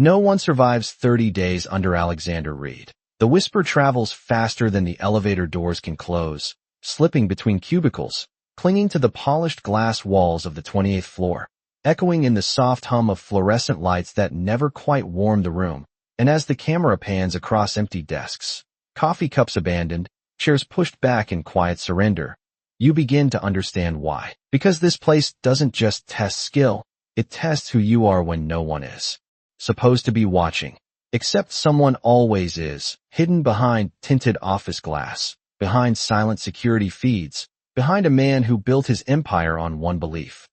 No one survives 30 days under Alexander Reed. The whisper travels faster than the elevator doors can close, slipping between cubicles, clinging to the polished glass walls of the 28th floor, echoing in the soft hum of fluorescent lights that never quite warm the room. And as the camera pans across empty desks, coffee cups abandoned, chairs pushed back in quiet surrender, you begin to understand why. Because this place doesn't just test skill, it tests who you are when no one is supposed to be watching. Except someone always is, hidden behind tinted office glass, behind silent security feeds, behind a man who built his empire on one belief.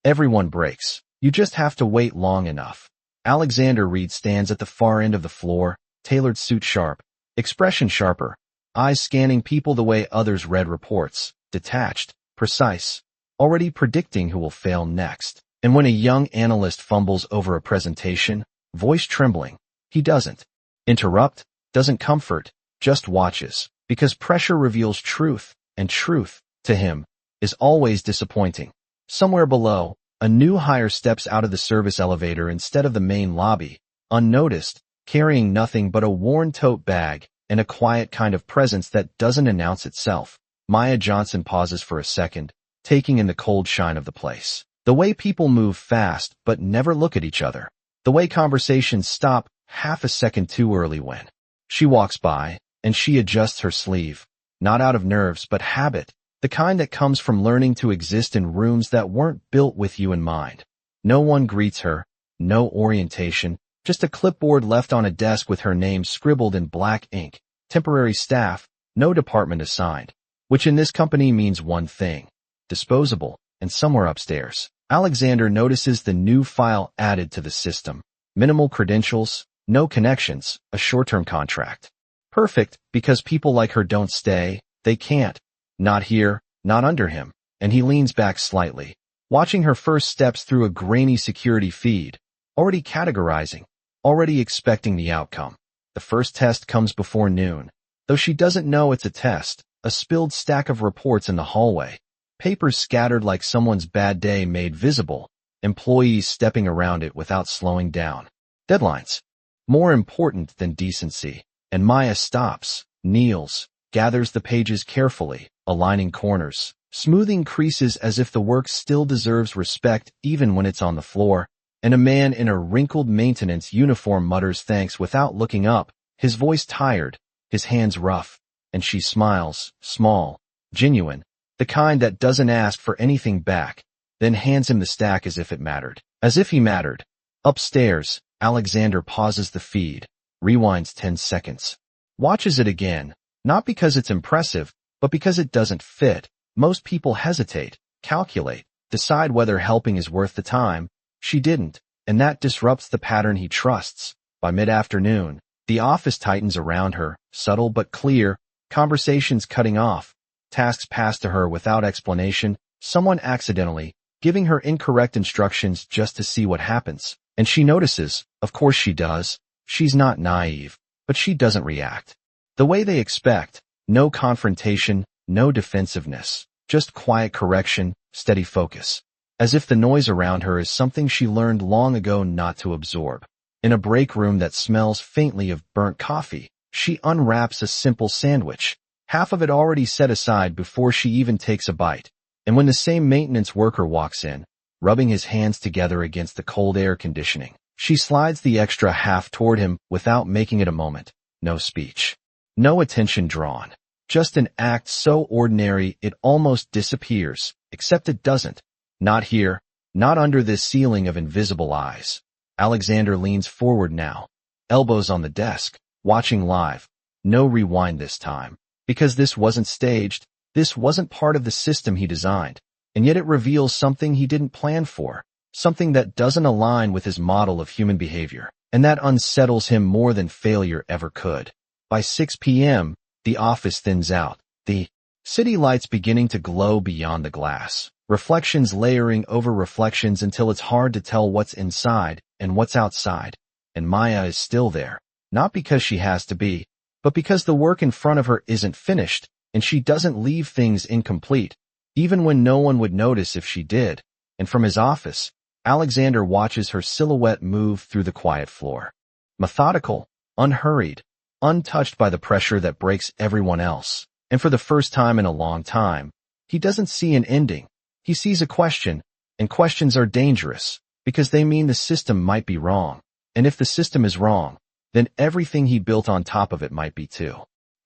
Everyone breaks. You just have to wait long enough. Alexander Reed stands at the far end of the floor, tailored suit sharp, expression sharper, eyes scanning people the way others read reports, detached, precise, already predicting who will fail next. And when a young analyst fumbles over a presentation, voice trembling, he doesn't interrupt, doesn't comfort, just watches, because pressure reveals truth, and truth, to him, is always disappointing. Somewhere below, a new hire steps out of the service elevator instead of the main lobby, unnoticed, carrying nothing but a worn tote bag and a quiet kind of presence that doesn't announce itself. Maya Johnson pauses for a second, taking in the cold shine of the place. The way people move fast but never look at each other. The way conversations stop half a second too early when she walks by, and she adjusts her sleeve, not out of nerves but habit, the kind that comes from learning to exist in rooms that weren't built with you in mind. No one greets her, no orientation, just a clipboard left on a desk with her name scribbled in black ink, temporary staff, no department assigned, which in this company means one thing, disposable, and somewhere upstairs, Alexander notices the new file added to the system. Minimal credentials, no connections, a short-term contract. Perfect, because people like her don't stay, they can't. Not here, not under him. And he leans back slightly, watching her first steps through a grainy security feed, already categorizing, already expecting the outcome. The first test comes before noon, though she doesn't know it's a test, a spilled stack of reports in the hallway, papers scattered like someone's bad day made visible, employees stepping around it without slowing down. Deadlines. More important than decency. And Maya stops, kneels, gathers the pages carefully, aligning corners, smoothing creases as if the work still deserves respect even when it's on the floor, and a man in a wrinkled maintenance uniform mutters thanks without looking up, his voice tired, his hands rough, and she smiles, small, genuine, the kind that doesn't ask for anything back, then hands him the stack as if it mattered. As if he mattered. Upstairs, Alexander pauses the feed, rewinds 10 seconds, watches it again, not because it's impressive, but because it doesn't fit. Most people hesitate, calculate, decide whether helping is worth the time. She didn't, and that disrupts the pattern he trusts. By mid-afternoon, the office tightens around her, subtle but clear, conversations cutting off, tasks passed to her without explanation, someone accidentally giving her incorrect instructions just to see what happens. And she notices, of course she does. She's not naive, but she doesn't react the way they expect. No confrontation, no defensiveness, just quiet correction, steady focus. As if the noise around her is something she learned long ago not to absorb. In a break room that smells faintly of burnt coffee, she unwraps a simple sandwich, half of it already set aside before she even takes a bite. And when the same maintenance worker walks in, rubbing his hands together against the cold air conditioning, she slides the extra half toward him without making it a moment. No speech. No attention drawn. Just an act so ordinary it almost disappears, except it doesn't. Not here, not under this ceiling of invisible eyes. Alexander leans forward now, elbows on the desk, watching live. No rewind this time. Because this wasn't staged, this wasn't part of the system he designed. And yet it reveals something he didn't plan for, something that doesn't align with his model of human behavior, and that unsettles him more than failure ever could. By 6 p.m., the office thins out, the city lights beginning to glow beyond the glass, reflections layering over reflections until it's hard to tell what's inside and what's outside. And Maya is still there, not because she has to be, but because the work in front of her isn't finished, and she doesn't leave things incomplete, even when no one would notice if she did. And from his office, Alexander watches her silhouette move through the quiet floor. methodical, unhurried, untouched by the pressure that breaks everyone else. And for the first time in a long time, he doesn't see an ending. He sees a question, and questions are dangerous, because they mean the system might be wrong. And if the system is wrong, then everything he built on top of it might be too.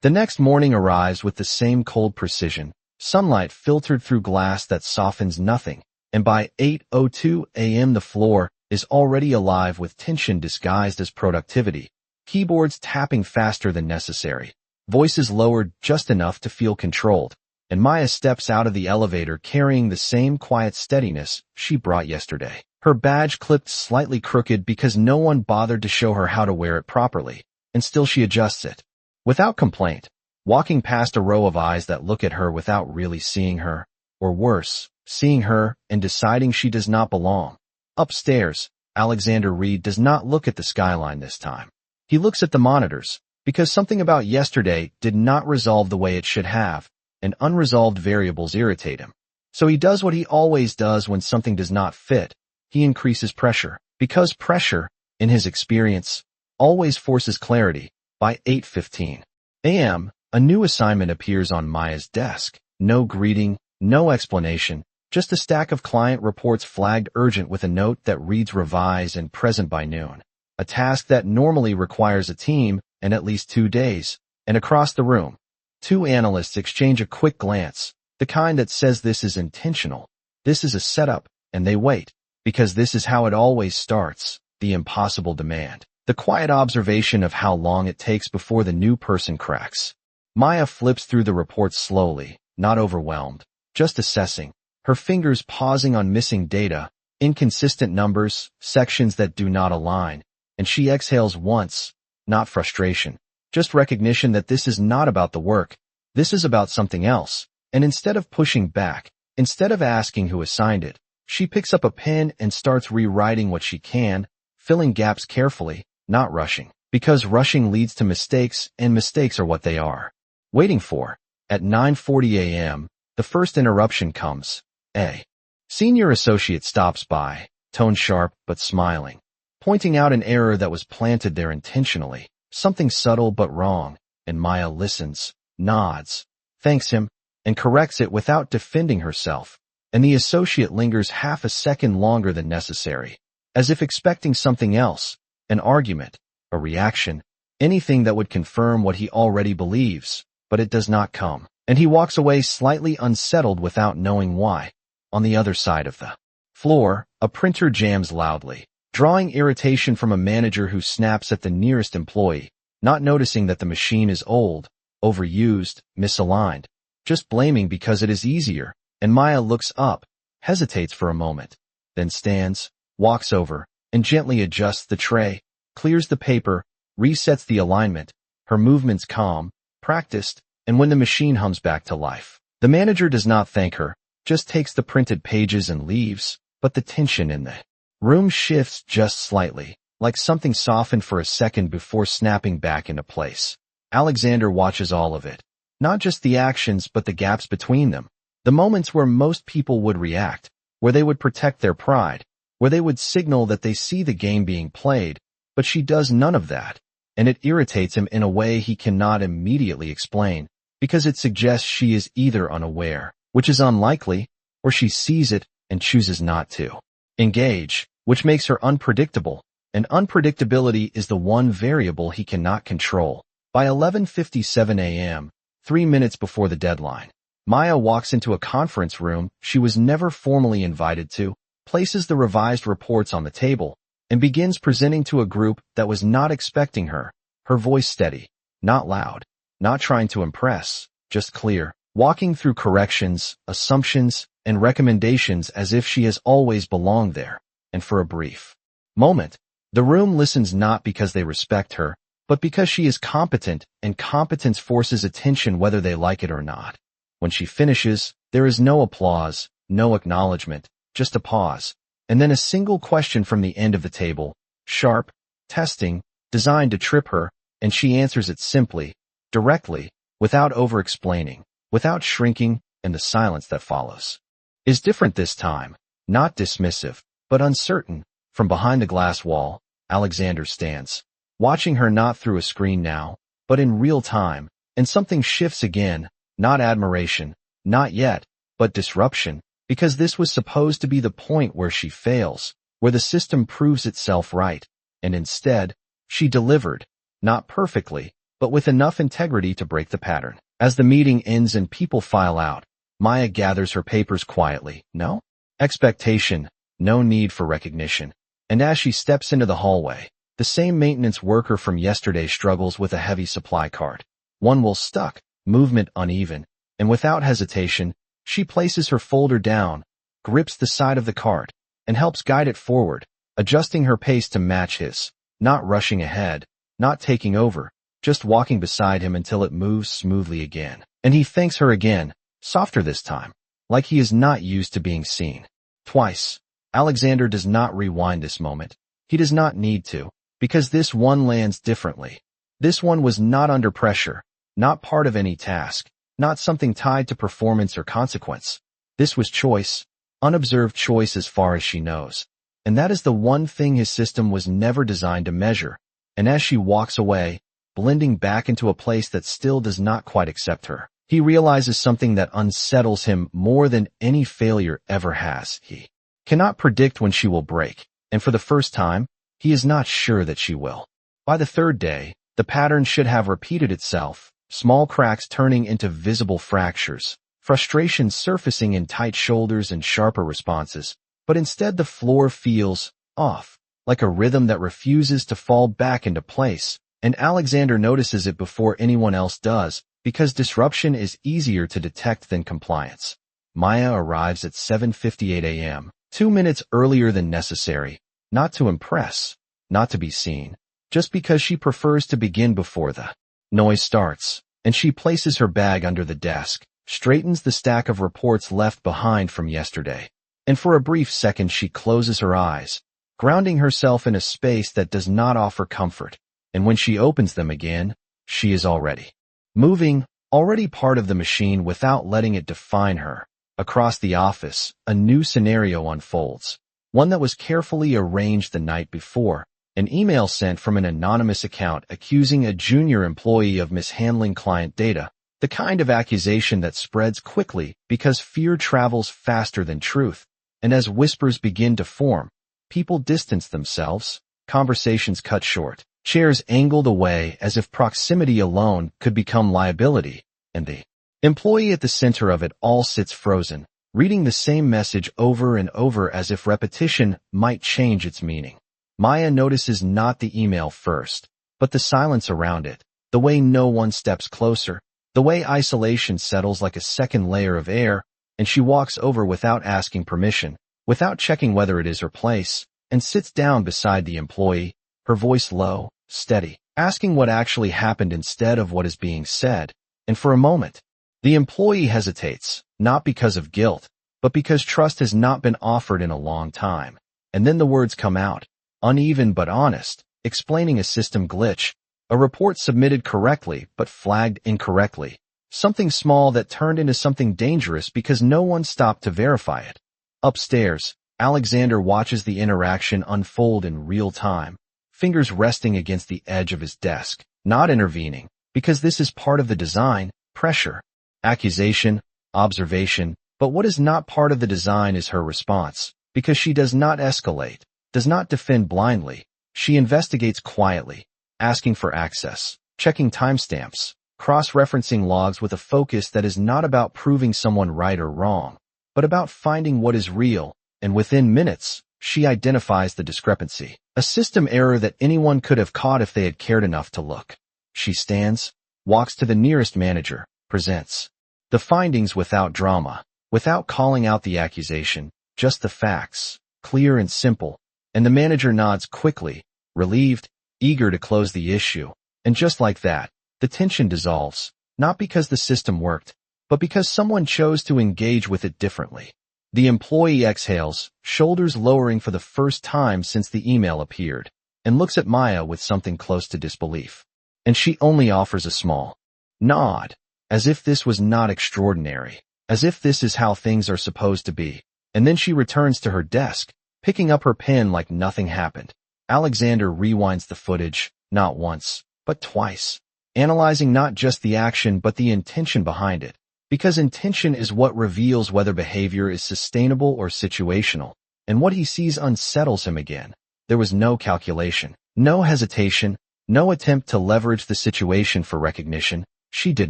The next morning arrives with the same cold precision, sunlight filtered through glass that softens nothing, and by 8:02 a.m. the floor is already alive with tension disguised as productivity, keyboards tapping faster than necessary, voices lowered just enough to feel controlled, and Maya steps out of the elevator carrying the same quiet steadiness she brought yesterday. Her badge clipped slightly crooked because no one bothered to show her how to wear it properly, and still she adjusts it. Without complaint, walking past a row of eyes that look at her without really seeing her, or worse, seeing her and deciding she does not belong. Upstairs, Alexander Reed does not look at the skyline this time. He looks at the monitors, because something about yesterday did not resolve the way it should have, and unresolved variables irritate him. So he does what he always does when something does not fit. He increases pressure, because pressure, in his experience, always forces clarity. By 8:15 a.m., a new assignment appears on Maya's desk. No greeting, no explanation, just a stack of client reports flagged urgent with a note that reads revise and present by noon. A task that normally requires a team and at least 2 days. And across the room, two analysts exchange a quick glance, the kind that says this is intentional, this is a setup, and they wait. Because this is how it always starts, the impossible demand. The quiet observation of how long it takes before the new person cracks. Maya flips through the reports slowly, not overwhelmed, just assessing, her fingers pausing on missing data, inconsistent numbers, sections that do not align, and she exhales once, not frustration, just recognition that this is not about the work, this is about something else, and instead of pushing back, instead of asking who assigned it, she picks up a pen and starts rewriting what she can, filling gaps carefully, not rushing, because rushing leads to mistakes, and mistakes are what they are. Waiting for. At 9:40 a.m., the first interruption comes. A senior associate stops by, tone sharp but smiling, pointing out an error that was planted there intentionally, something subtle but wrong, and Maya listens, nods, thanks him, and corrects it without defending herself. And the associate lingers half a second longer than necessary, as if expecting something else, an argument, a reaction, anything that would confirm what he already believes, but it does not come, and he walks away slightly unsettled without knowing why. On the other side of the floor, a printer jams loudly, drawing irritation from a manager who snaps at the nearest employee, not noticing that the machine is old, overused, misaligned, just blaming because it is easier. And Maya looks up, hesitates for a moment, then stands, walks over, and gently adjusts the tray, clears the paper, resets the alignment, her movements calm, practiced, and when the machine hums back to life, the manager does not thank her, just takes the printed pages and leaves, but the tension in the room shifts just slightly, like something softened for a second before snapping back into place. Alexander watches all of it, not just the actions but the gaps between them. The moments where most people would react, where they would protect their pride, where they would signal that they see the game being played, but she does none of that, and it irritates him in a way he cannot immediately explain, because it suggests she is either unaware, which is unlikely, or she sees it and chooses not to engage, which makes her unpredictable, and unpredictability is the one variable he cannot control. By 11:57 a.m., 3 minutes before the deadline, Maya walks into a conference room she was never formally invited to, places the revised reports on the table, and begins presenting to a group that was not expecting her, her voice steady, not loud, not trying to impress, just clear, walking through corrections, assumptions, and recommendations as if she has always belonged there, and for a brief moment, the room listens not because they respect her, but because she is competent, and competence forces attention whether they like it or not. When she finishes, there is no applause, no acknowledgement, just a pause, and then a single question from the end of the table, sharp, testing, designed to trip her, and she answers it simply, directly, without over-explaining, without shrinking, and the silence that follows is different this time, not dismissive, but uncertain. From behind the glass wall, Alexander stands, watching her not through a screen now, but in real time, and something shifts again, not admiration, not yet, but disruption, because this was supposed to be the point where she fails, where the system proves itself right, and instead, she delivered, not perfectly, but with enough integrity to break the pattern. As the meeting ends and people file out, Maya gathers her papers quietly. No expectation, no need for recognition. And as she steps into the hallway, the same maintenance worker from yesterday struggles with a heavy supply cart. One wheel stuck, movement uneven, and without hesitation, she places her folder down, grips the side of the cart, and helps guide it forward, adjusting her pace to match his, not rushing ahead, not taking over, just walking beside him until it moves smoothly again. And he thanks her again, softer this time, like he is not used to being seen. Twice. Alexander does not rewind this moment. He does not need to, because this one lands differently. This one was not under pressure, not part of any task, not something tied to performance or consequence. This was choice, unobserved choice as far as she knows. And that is the one thing his system was never designed to measure. And as she walks away, blending back into a place that still does not quite accept her, he realizes something that unsettles him more than any failure ever has. He cannot predict when she will break, and for the first time, he is not sure that she will. By the third day, the pattern should have repeated itself, small cracks turning into visible fractures, frustration surfacing in tight shoulders and sharper responses, but instead the floor feels off, like a rhythm that refuses to fall back into place, and Alexander notices it before anyone else does, because disruption is easier to detect than compliance. Maya arrives at 7:58 a.m., 2 minutes earlier than necessary, not to impress, not to be seen, just because she prefers to begin before the noise starts, and she places her bag under the desk, straightens the stack of reports left behind from yesterday, and for a brief second she closes her eyes, grounding herself in a space that does not offer comfort, and when she opens them again, she is already moving, already part of the machine without letting it define her. Across the office, a new scenario unfolds, one that was carefully arranged the night before. An email sent from an anonymous account accusing a junior employee of mishandling client data, the kind of accusation that spreads quickly because fear travels faster than truth. And as whispers begin to form, people distance themselves, conversations cut short, chairs angled away as if proximity alone could become liability, and the employee at the center of it all sits frozen, reading the same message over and over as if repetition might change its meaning. Maya notices not the email first, but the silence around it, the way no one steps closer, the way isolation settles like a second layer of air, and she walks over without asking permission, without checking whether it is her place, and sits down beside the employee, her voice low, steady, asking what actually happened instead of what is being said. And for a moment, the employee hesitates, not because of guilt, but because trust has not been offered in a long time. And then the words come out, uneven but honest, explaining a system glitch, a report submitted correctly but flagged incorrectly, something small that turned into something dangerous because no one stopped to verify it. Upstairs, Alexander watches the interaction unfold in real time, fingers resting against the edge of his desk, not intervening, because this is part of the design, pressure, accusation, observation, but what is not part of the design is her response, because she does not escalate, does not defend blindly, she investigates quietly, asking for access, checking timestamps, cross-referencing logs with a focus that is not about proving someone right or wrong, but about finding what is real, and within minutes, she identifies the discrepancy, a system error that anyone could have caught if they had cared enough to look. She stands, walks to the nearest manager, presents the findings without drama, without calling out the accusation, just the facts, clear and simple, and the manager nods quickly, relieved, eager to close the issue, and just like that, the tension dissolves, not because the system worked, but because someone chose to engage with it differently. The employee exhales, shoulders lowering for the first time since the email appeared, and looks at Maya with something close to disbelief. And she only offers a small nod, as if this was not extraordinary, as if this is how things are supposed to be. And then she returns to her desk, picking up her pen like nothing happened. Alexander rewinds the footage, not once, but twice, analyzing not just the action but the intention behind it, because intention is what reveals whether behavior is sustainable or situational, and what he sees unsettles him again. There was no calculation, no hesitation, no attempt to leverage the situation for recognition. She did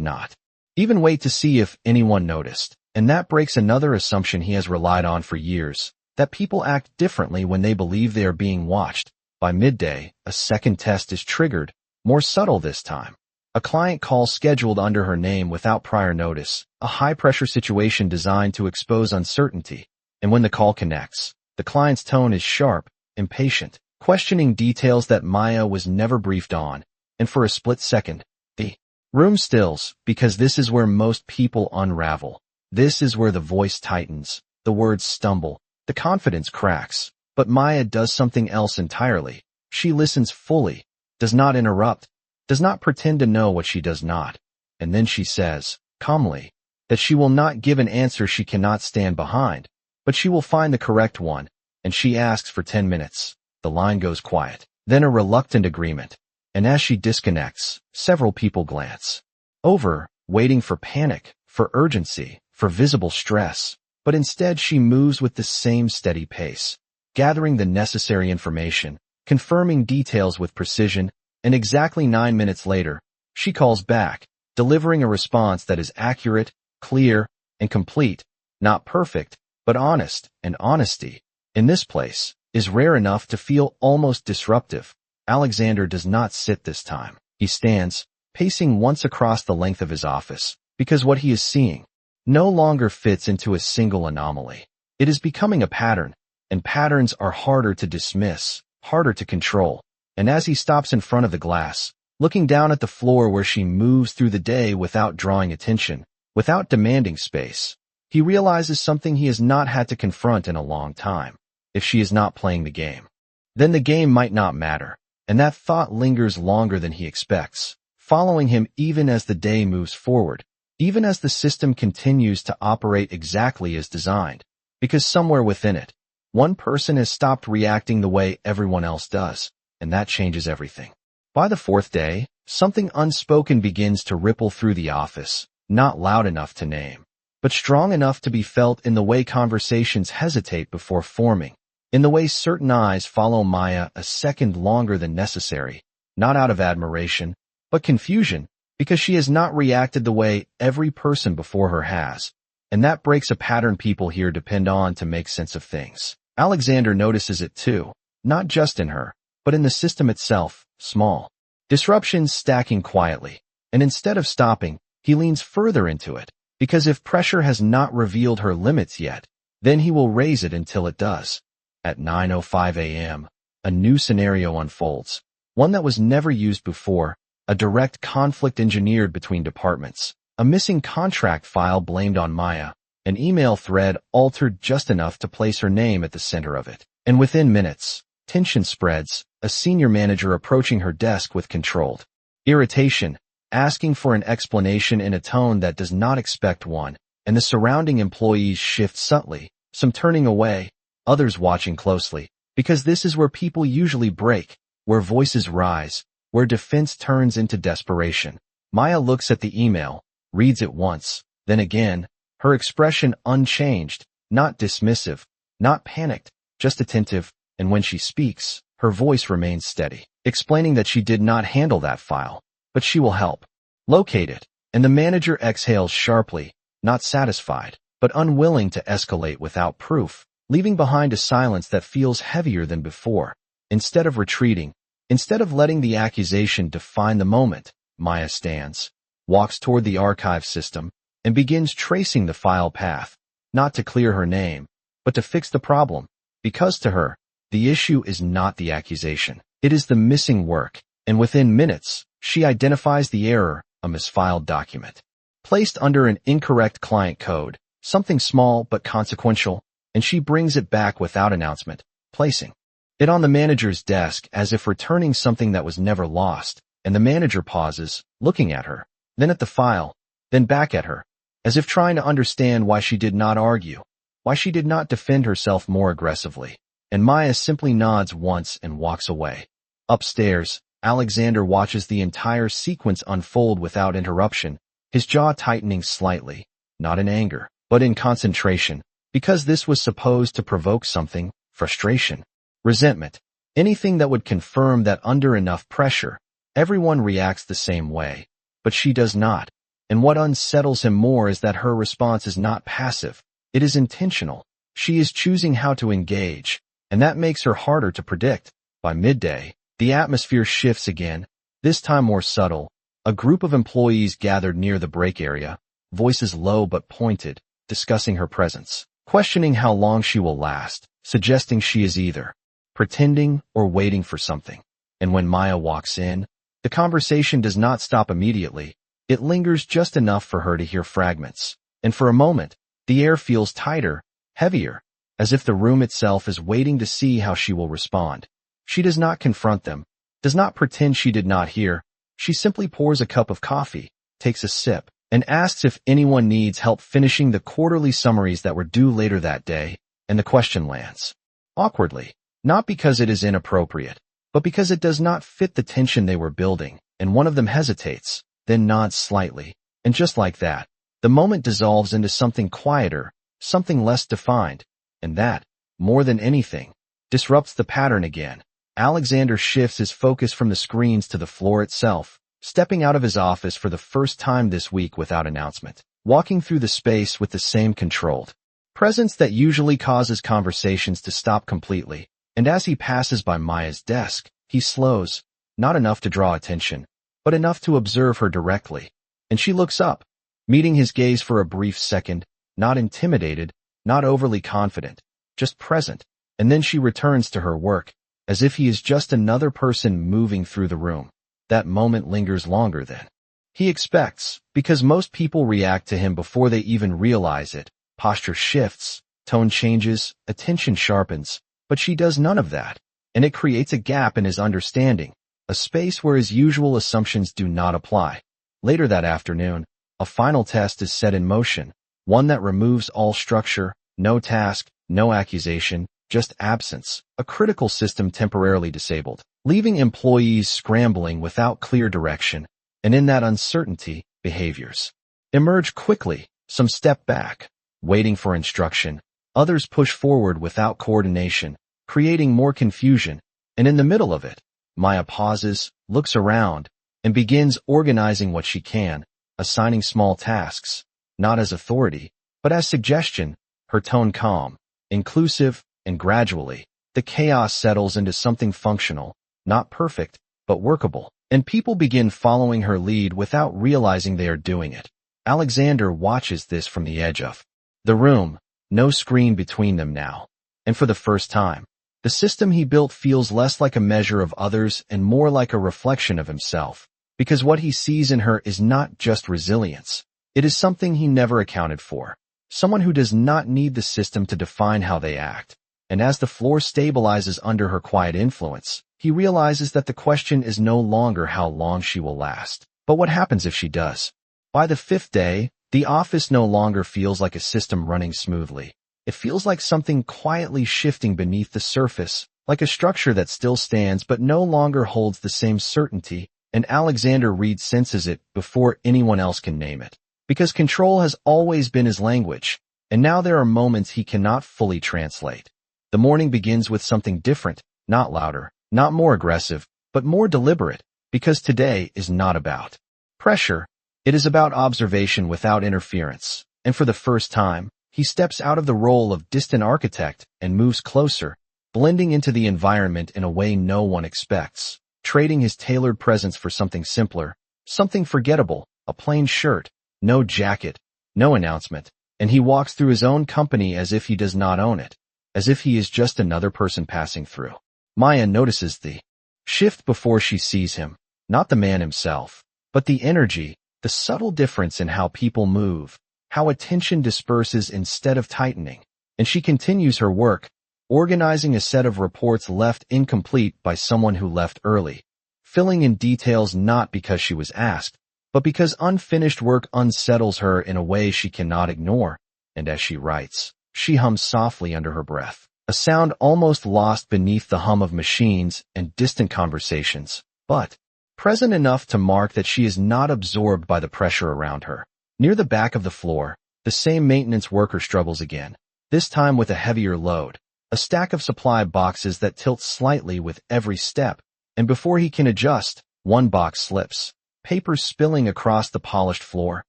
not even wait to see if anyone noticed, and that breaks another assumption he has relied on for years, that people act differently when they believe they are being watched. By midday, a second test is triggered, more subtle this time. A client call scheduled under her name without prior notice, a high-pressure situation designed to expose uncertainty, and when the call connects, the client's tone is sharp, impatient, questioning details that Maya was never briefed on, and for a split second, the room stills, because this is where most people unravel. This is where the voice tightens, the words stumble, the confidence cracks. But Maya does something else entirely. She listens fully, does not interrupt, does not pretend to know what she does not. And then she says, calmly, that she will not give an answer she cannot stand behind, but she will find the correct one, and she asks for 10 minutes. The line goes quiet, then a reluctant agreement. And as she disconnects, several people glance over, waiting for panic, for urgency, for visible stress. But instead she moves with the same steady pace, gathering the necessary information, confirming details with precision, and exactly 9 minutes later, she calls back, delivering a response that is accurate, clear, and complete, not perfect, but honest, and honesty, in this place, is rare enough to feel almost disruptive. Alexander does not sit this time. He stands, pacing once across the length of his office, because what he is seeing no longer fits into a single anomaly. It is becoming a pattern, and patterns are harder to dismiss, harder to control. And as he stops in front of the glass, looking down at the floor where she moves through the day without drawing attention, without demanding space, he realizes something he has not had to confront in a long time. If she is not playing the game, then the game might not matter. And that thought lingers longer than he expects, following him even as the day moves forward, even as the system continues to operate exactly as designed, because somewhere within it, one person has stopped reacting the way everyone else does, and that changes everything. By the fourth day, something unspoken begins to ripple through the office, not loud enough to name, but strong enough to be felt in the way conversations hesitate before forming, in the way certain eyes follow Maya a second longer than necessary, not out of admiration, but confusion, because she has not reacted the way every person before her has. And that breaks a pattern people here depend on to make sense of things. Alexander notices it too, not just in her, but in the system itself, small disruptions stacking quietly. And instead of stopping, he leans further into it, because if pressure has not revealed her limits yet, then he will raise it until it does. At 9:05 a.m., a new scenario unfolds, one that was never used before, a direct conflict engineered between departments, a missing contract file blamed on Maya, an email thread altered just enough to place her name at the center of it. And within minutes, tension spreads, a senior manager approaching her desk with controlled irritation, asking for an explanation in a tone that does not expect one, and the surrounding employees shift subtly, some turning away, others watching closely, because this is where people usually break, where voices rise, where defense turns into desperation. Maya looks at the email, reads it once, then again, her expression unchanged, not dismissive, not panicked, just attentive, and when she speaks, her voice remains steady, explaining that she did not handle that file, but she will help locate it. And the manager exhales sharply, not satisfied, but unwilling to escalate without proof, leaving behind a silence that feels heavier than before. Instead of retreating, instead of letting the accusation define the moment, Maya stands, walks toward the archive system, and begins tracing the file path, not to clear her name, but to fix the problem, because to her, the issue is not the accusation, it is the missing work, and within minutes, she identifies the error, a misfiled document, placed under an incorrect client code, something small but consequential, and she brings it back without announcement, placing it on the manager's desk as if returning something that was never lost, and the manager pauses, looking at her, then at the file, then back at her, as if trying to understand why she did not argue, why she did not defend herself more aggressively, and Maya simply nods once and walks away. Upstairs, Alexander watches the entire sequence unfold without interruption, his jaw tightening slightly, not in anger, but in concentration, because this was supposed to provoke something: frustration, resentment, anything that would confirm that under enough pressure, everyone reacts the same way. But she does not. And what unsettles him more is that her response is not passive. It is intentional. She is choosing how to engage, and that makes her harder to predict. By midday, the atmosphere shifts again, this time more subtle. A group of employees gathered near the break area, voices low but pointed, discussing her presence, questioning how long she will last, suggesting she is either pretending or waiting for something. And when Maya walks in, the conversation does not stop immediately. It lingers just enough for her to hear fragments. And for a moment, the air feels tighter, heavier, as if the room itself is waiting to see how she will respond. She does not confront them, does not pretend she did not hear. She simply pours a cup of coffee, takes a sip, and asks if anyone needs help finishing the quarterly summaries that were due later that day, and the question lands. Awkwardly, not because it is inappropriate, but because it does not fit the tension they were building, and one of them hesitates, then nods slightly, and just like that, the moment dissolves into something quieter, something less defined, and that, more than anything, disrupts the pattern again. Alexander shifts his focus from the screens to the floor itself, stepping out of his office for the first time this week without announcement, walking through the space with the same controlled presence that usually causes conversations to stop completely. And as he passes by Maya's desk, he slows, not enough to draw attention, but enough to observe her directly. And she looks up, meeting his gaze for a brief second, not intimidated, not overly confident, just present, and then she returns to her work, as if he is just another person moving through the room. That moment lingers longer than he expects, because most people react to him before they even realize it. Posture shifts, tone changes, attention sharpens, but she does none of that, and it creates a gap in his understanding, a space where his usual assumptions do not apply. Later that afternoon, a final test is set in motion, one that removes all structure, no task, no accusation, just absence, a critical system temporarily disabled, leaving employees scrambling without clear direction. And in that uncertainty, behaviors emerge quickly. Some step back, waiting for instruction. Others push forward without coordination, creating more confusion. And in the middle of it, Maya pauses, looks around, and begins organizing what she can, assigning small tasks, not as authority, but as suggestion, her tone calm, inclusive, and gradually, the chaos settles into something functional, not perfect, but workable, and people begin following her lead without realizing they are doing it. Alexander watches this from the edge of the room, no screen between them now. And for the first time, the system he built feels less like a measure of others and more like a reflection of himself, because what he sees in her is not just resilience. It is something he never accounted for, someone who does not need the system to define how they act. And as the floor stabilizes under her quiet influence, he realizes that the question is no longer how long she will last, but what happens if she does. By the fifth day, the office no longer feels like a system running smoothly. It feels like something quietly shifting beneath the surface, like a structure that still stands but no longer holds the same certainty, and Alexander Reed senses it before anyone else can name it. Because control has always been his language, and now there are moments he cannot fully translate. The morning begins with something different, not louder, not more aggressive, but more deliberate, because today is not about pressure. It is about observation without interference, and for the first time, he steps out of the role of distant architect and moves closer, blending into the environment in a way no one expects, trading his tailored presence for something simpler, something forgettable, a plain shirt, no jacket, no announcement, and he walks through his own company as if he does not own it, as if he is just another person passing through. Maya notices the shift before she sees him, not the man himself, but the energy, the subtle difference in how people move, how attention disperses instead of tightening. And she continues her work, organizing a set of reports left incomplete by someone who left early, filling in details not because she was asked, but because unfinished work unsettles her in a way she cannot ignore. And as she writes, she hums softly under her breath, a sound almost lost beneath the hum of machines and distant conversations. but present enough to mark that she is not absorbed by the pressure around her. Near the back of the floor, the same maintenance worker struggles again, this time with a heavier load, a stack of supply boxes that tilts slightly with every step, and before he can adjust, one box slips, papers spilling across the polished floor,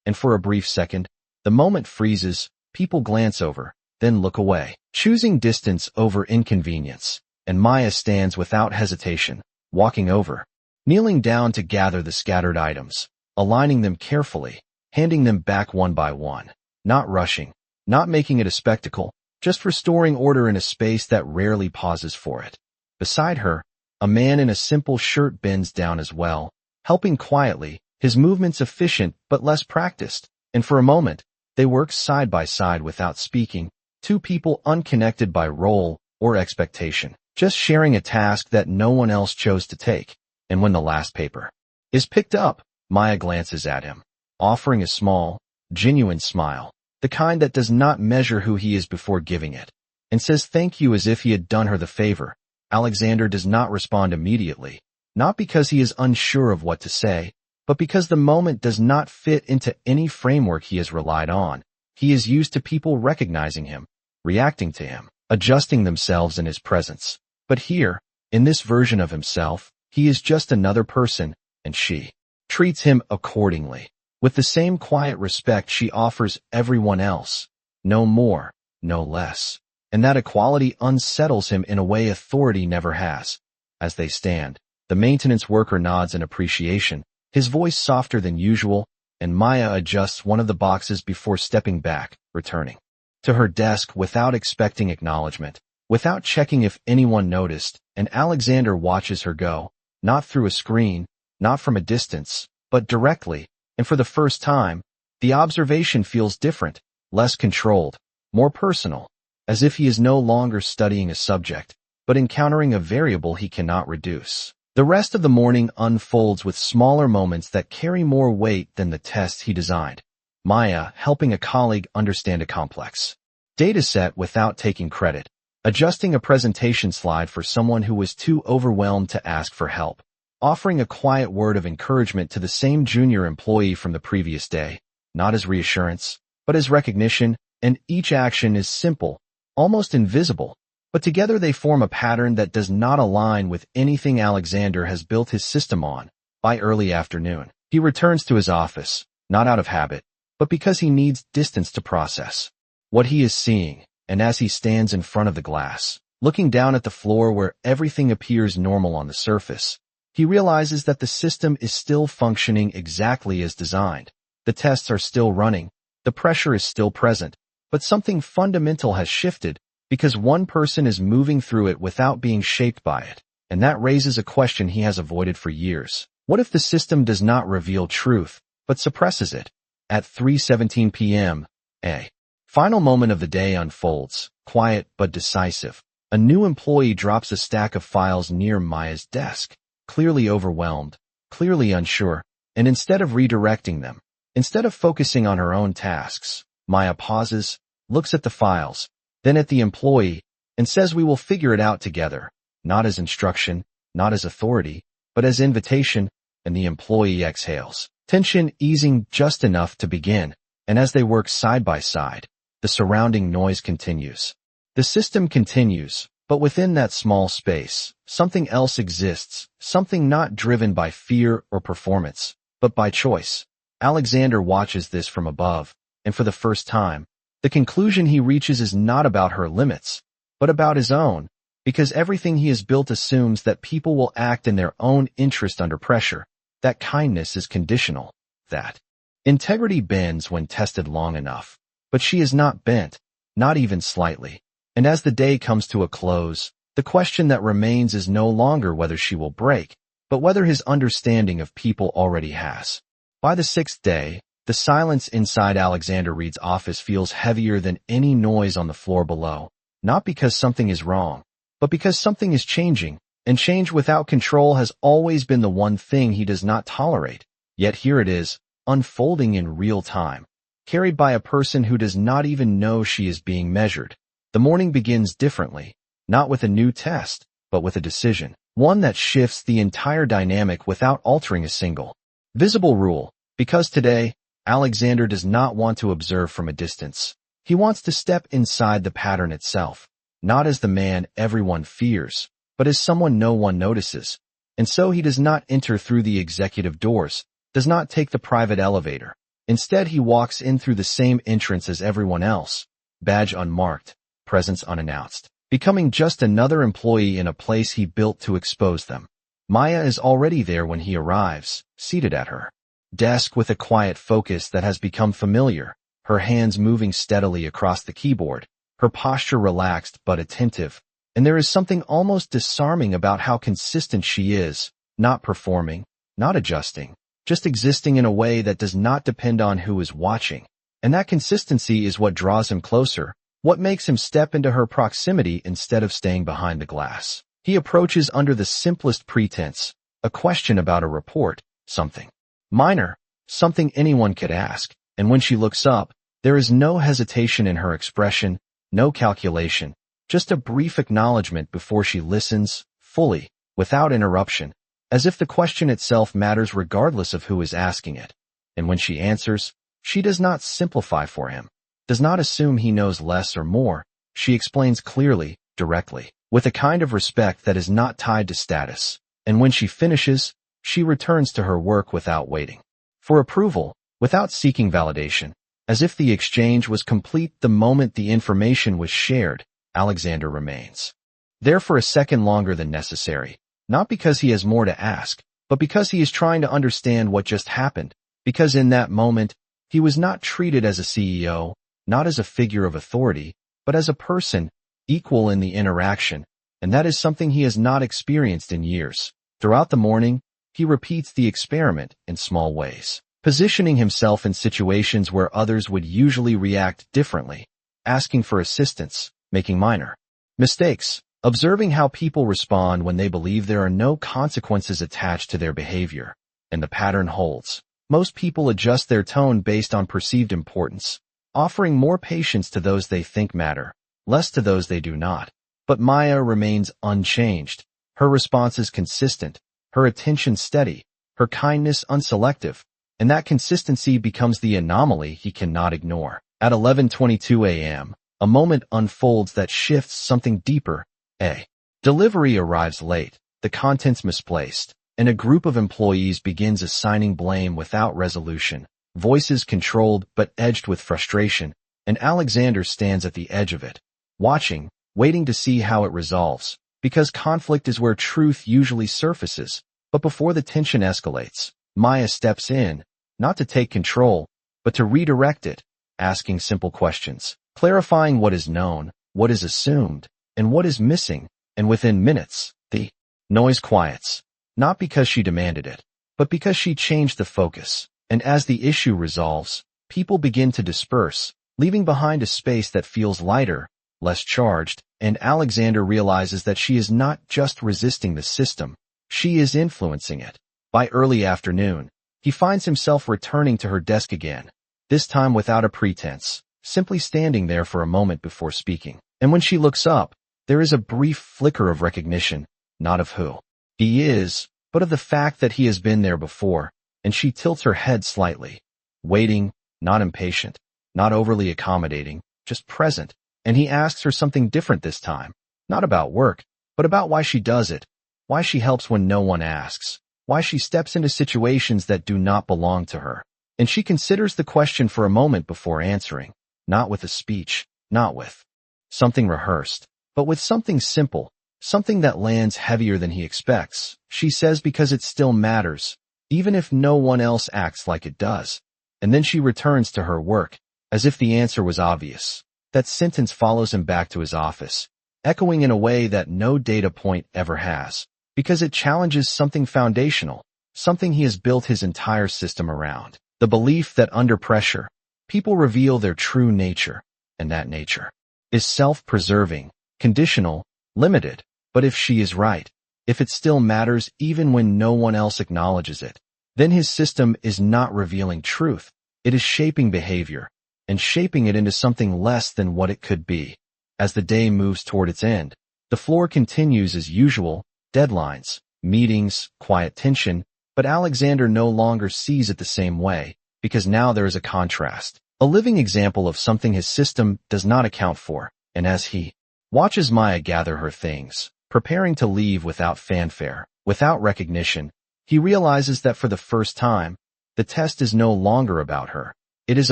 and for a brief second, the moment freezes, people glance over, then look away, choosing distance over inconvenience, and Maya stands without hesitation, walking over, kneeling down to gather the scattered items, aligning them carefully, handing them back one by one, not rushing, not making it a spectacle, just restoring order in a space that rarely pauses for it. Beside her, a man in a simple shirt bends down as well, helping quietly, his movements efficient but less practiced, and for a moment, they work side by side without speaking, two people unconnected by role or expectation, just sharing a task that no one else chose to take. And when the last paper is picked up, Maya glances at him, offering a small, genuine smile, the kind that does not measure who he is before giving it, and says thank you as if he had done her the favor. Alexander does not respond immediately, not because he is unsure of what to say, but because the moment does not fit into any framework he has relied on. He is used to people recognizing him, reacting to him, adjusting themselves in his presence. But here, in this version of himself, he is just another person, and she treats him accordingly, with the same quiet respect she offers everyone else, no more, no less. And that equality unsettles him in a way authority never has. As they stand, the maintenance worker nods in appreciation, his voice softer than usual, and Maya adjusts one of the boxes before stepping back, returning to her desk without expecting acknowledgement, without checking if anyone noticed, and Alexander watches her go, not through a screen, not from a distance, but directly, and for the first time, the observation feels different, less controlled, more personal, as if he is no longer studying a subject, but encountering a variable he cannot reduce. The rest of the morning unfolds with smaller moments that carry more weight than the tests he designed. Maya helping a colleague understand a complex dataset without taking credit, adjusting a presentation slide for someone who was too overwhelmed to ask for help, offering a quiet word of encouragement to the same junior employee from the previous day, not as reassurance, but as recognition, and each action is simple, almost invisible, but together they form a pattern that does not align with anything Alexander has built his system on. By early afternoon, he returns to his office, not out of habit, but because he needs distance to process what he is seeing, and as he stands in front of the glass, looking down at the floor where everything appears normal on the surface, he realizes that the system is still functioning exactly as designed. The tests are still running, the pressure is still present, but something fundamental has shifted because one person is moving through it without being shaped by it, and that raises a question he has avoided for years. What if the system does not reveal truth, but suppresses it? At 3:17 p.m., a final moment of the day unfolds, quiet but decisive. A new employee drops a stack of files near Maya's desk, clearly overwhelmed, clearly unsure, and instead of redirecting them, instead of focusing on her own tasks, Maya pauses, looks at the files, then at the employee, and says we will figure it out together, not as instruction, not as authority, but as invitation, and the employee exhales, tension easing just enough to begin, and as they work side by side, the surrounding noise continues. The system continues, but within that small space, something else exists, something not driven by fear or performance, but by choice. Alexander watches this from above, and for the first time, the conclusion he reaches is not about her limits, but about his own, because everything he has built assumes that people will act in their own interest under pressure, that kindness is conditional, that integrity bends when tested long enough. But she is not bent, not even slightly. And as the day comes to a close, the question that remains is no longer whether she will break, but whether his understanding of people already has. By the sixth day, the silence inside Alexander Reed's office feels heavier than any noise on the floor below, not because something is wrong, but because something is changing, and change without control has always been the one thing he does not tolerate. Yet here it is, unfolding in real time, carried by a person who does not even know she is being measured. The morning begins differently, not with a new test, but with a decision. one that shifts the entire dynamic without altering a single visible rule. Because today, Alexander does not want to observe from a distance. He wants to step inside the pattern itself, not as the man everyone fears, but as someone no one notices. And so he does not enter through the executive doors, does not take the private elevator. Instead, he walks in through the same entrance as everyone else, badge unmarked, presence unannounced, becoming just another employee in a place he built to expose them. Maya is already there when he arrives, seated at her desk with a quiet focus that has become familiar, her hands moving steadily across the keyboard, her posture relaxed but attentive, and there is something almost disarming about how consistent she is, not performing, not adjusting, just existing in a way that does not depend on who is watching. And that consistency is what draws him closer, what makes him step into her proximity instead of staying behind the glass. He approaches under the simplest pretense, a question about a report, something minor, something anyone could ask, and when she looks up, there is no hesitation in her expression, no calculation, just a brief acknowledgement before she listens, fully, without interruption, as if the question itself matters regardless of who is asking it. And when she answers, she does not simplify for him, does not assume he knows less or more. She explains clearly, directly, with a kind of respect that is not tied to status. And when she finishes, she returns to her work without waiting for approval, without seeking validation, as if the exchange was complete the moment the information was shared. Alexander remains there for a second longer than necessary, not because he has more to ask, but because he is trying to understand what just happened, because in that moment, he was not treated as a CEO, not as a figure of authority, but as a person, equal in the interaction, and that is something he has not experienced in years. Throughout the morning, he repeats the experiment in small ways, positioning himself in situations where others would usually react differently, asking for assistance, making minor mistakes, observing how people respond when they believe there are no consequences attached to their behavior. And the pattern holds. Most people adjust their tone based on perceived importance, offering more patience to those they think matter, less to those they do not. But Maya remains unchanged, her responses consistent, her attention steady, her kindness unselective, and that consistency becomes the anomaly he cannot ignore. At 11:22 a.m., a moment unfolds that shifts something deeper. A delivery arrives late, the contents misplaced, and a group of employees begins assigning blame without resolution, voices controlled but edged with frustration, and Alexander stands at the edge of it, watching, waiting to see how it resolves, because conflict is where truth usually surfaces. But before the tension escalates, Maya steps in, not to take control, but to redirect it, asking simple questions, clarifying what is known, what is assumed, and what is missing, and within minutes, the noise quiets, not because she demanded it, but because she changed the focus. And as the issue resolves, people begin to disperse, leaving behind a space that feels lighter, less charged, and Alexander realizes that she is not just resisting the system, she is influencing it. By early afternoon, he finds himself returning to her desk again, this time without a pretense, simply standing there for a moment before speaking. And when she looks up, there is a brief flicker of recognition, not of who he is, but of the fact that he has been there before, and she tilts her head slightly, waiting, not impatient, not overly accommodating, just present. And he asks her something different this time, not about work, but about why she does it, why she helps when no one asks, why she steps into situations that do not belong to her. And she considers the question for a moment before answering, not with a speech, not with something rehearsed, but with something simple, something that lands heavier than he expects. She says because it still matters, even if no one else acts like it does. And then she returns to her work, as if the answer was obvious. That sentence follows him back to his office, echoing in a way that no data point ever has, because it challenges something foundational, something he has built his entire system around. The belief that under pressure, people reveal their true nature, and that nature is self-preserving, conditional, limited. But if she is right, if it still matters even when no one else acknowledges it, then his system is not revealing truth, it is shaping behavior, and shaping it into something less than what it could be. As the day moves toward its end, the floor continues as usual, deadlines, meetings, quiet tension, but Alexander no longer sees it the same way, because now there is a contrast, a living example of something his system does not account for, and as he watches Maya gather her things, preparing to leave without fanfare, without recognition, he realizes that for the first time, the test is no longer about her. It is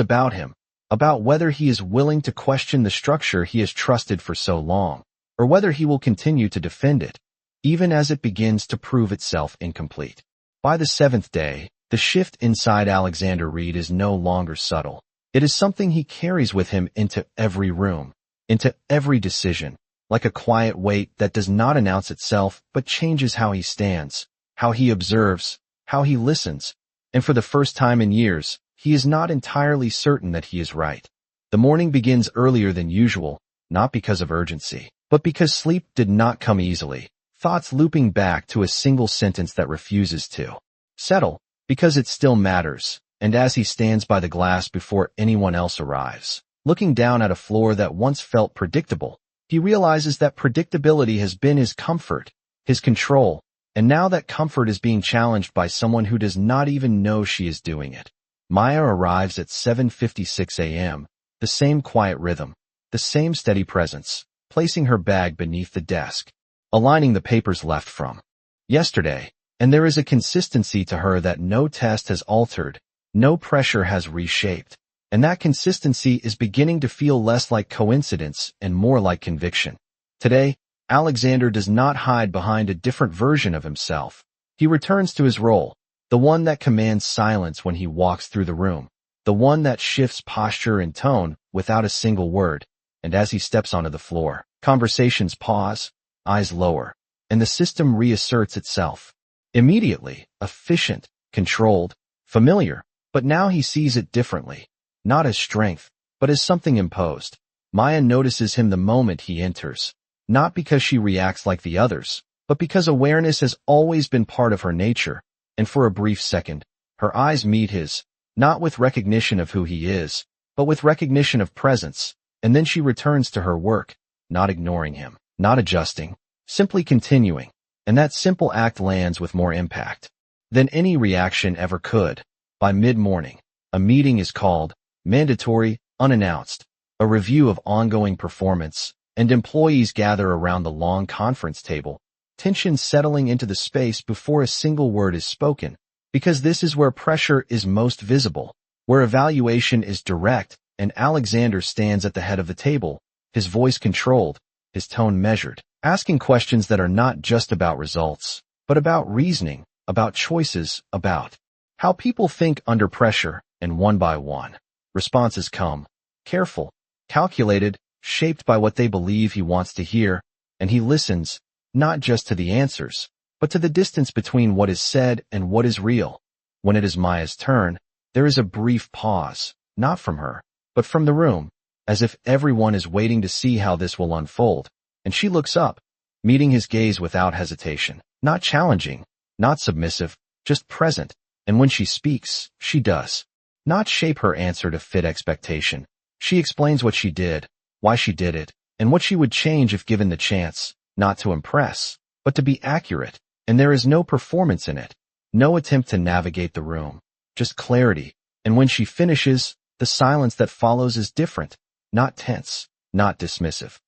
about him, about whether he is willing to question the structure he has trusted for so long, or whether he will continue to defend it, even as it begins to prove itself incomplete. By the seventh day, the shift inside Alexander Reed is no longer subtle. It is something he carries with him into every room, into every decision, like a quiet weight that does not announce itself but changes how he stands, how he observes, how he listens, and for the first time in years, he is not entirely certain that he is right. The morning begins earlier than usual, not because of urgency, but because sleep did not come easily, thoughts looping back to a single sentence that refuses to settle, because it still matters, and as he stands by the glass before anyone else arrives, looking down at a floor that once felt predictable, he realizes that predictability has been his comfort, his control, and now that comfort is being challenged by someone who does not even know she is doing it. Maya arrives at 7:56 a.m., the same quiet rhythm, the same steady presence, placing her bag beneath the desk, aligning the papers left from yesterday, and there is a consistency to her that no test has altered, no pressure has reshaped, and that consistency is beginning to feel less like coincidence and more like conviction. Today, Alexander does not hide behind a different version of himself. He returns to his role, the one that commands silence when he walks through the room, the one that shifts posture and tone without a single word, and as he steps onto the floor, conversations pause, eyes lower, and the system reasserts itself. Immediately, efficient, controlled, familiar, but now he sees it differently, not as strength, but as something imposed. Maya notices him the moment he enters, not because she reacts like the others, but because awareness has always been part of her nature, and for a brief second, her eyes meet his, not with recognition of who he is, but with recognition of presence, and then she returns to her work, not ignoring him, not adjusting, simply continuing, and that simple act lands with more impact than any reaction ever could. By mid-morning, a meeting is called, mandatory, unannounced, a review of ongoing performance, and employees gather around the long conference table, tension settling into the space before a single word is spoken, because this is where pressure is most visible, where evaluation is direct, and Alexander stands at the head of the table, his voice controlled, his tone measured, asking questions that are not just about results, but about reasoning, about choices, about how people think under pressure, and one by one, responses come, careful, calculated, shaped by what they believe he wants to hear, and he listens, not just to the answers, but to the distance between what is said and what is real. When it is Maya's turn, there is a brief pause, not from her, but from the room, as if everyone is waiting to see how this will unfold, and she looks up, meeting his gaze without hesitation, not challenging, not submissive, just present, and when she speaks, she does not shape her answer to fit expectation. She explains what she did, why she did it, and what she would change if given the chance, not to impress, but to be accurate, and there is no performance in it, no attempt to navigate the room, just clarity, and when she finishes, the silence that follows is different, not tense, not dismissive,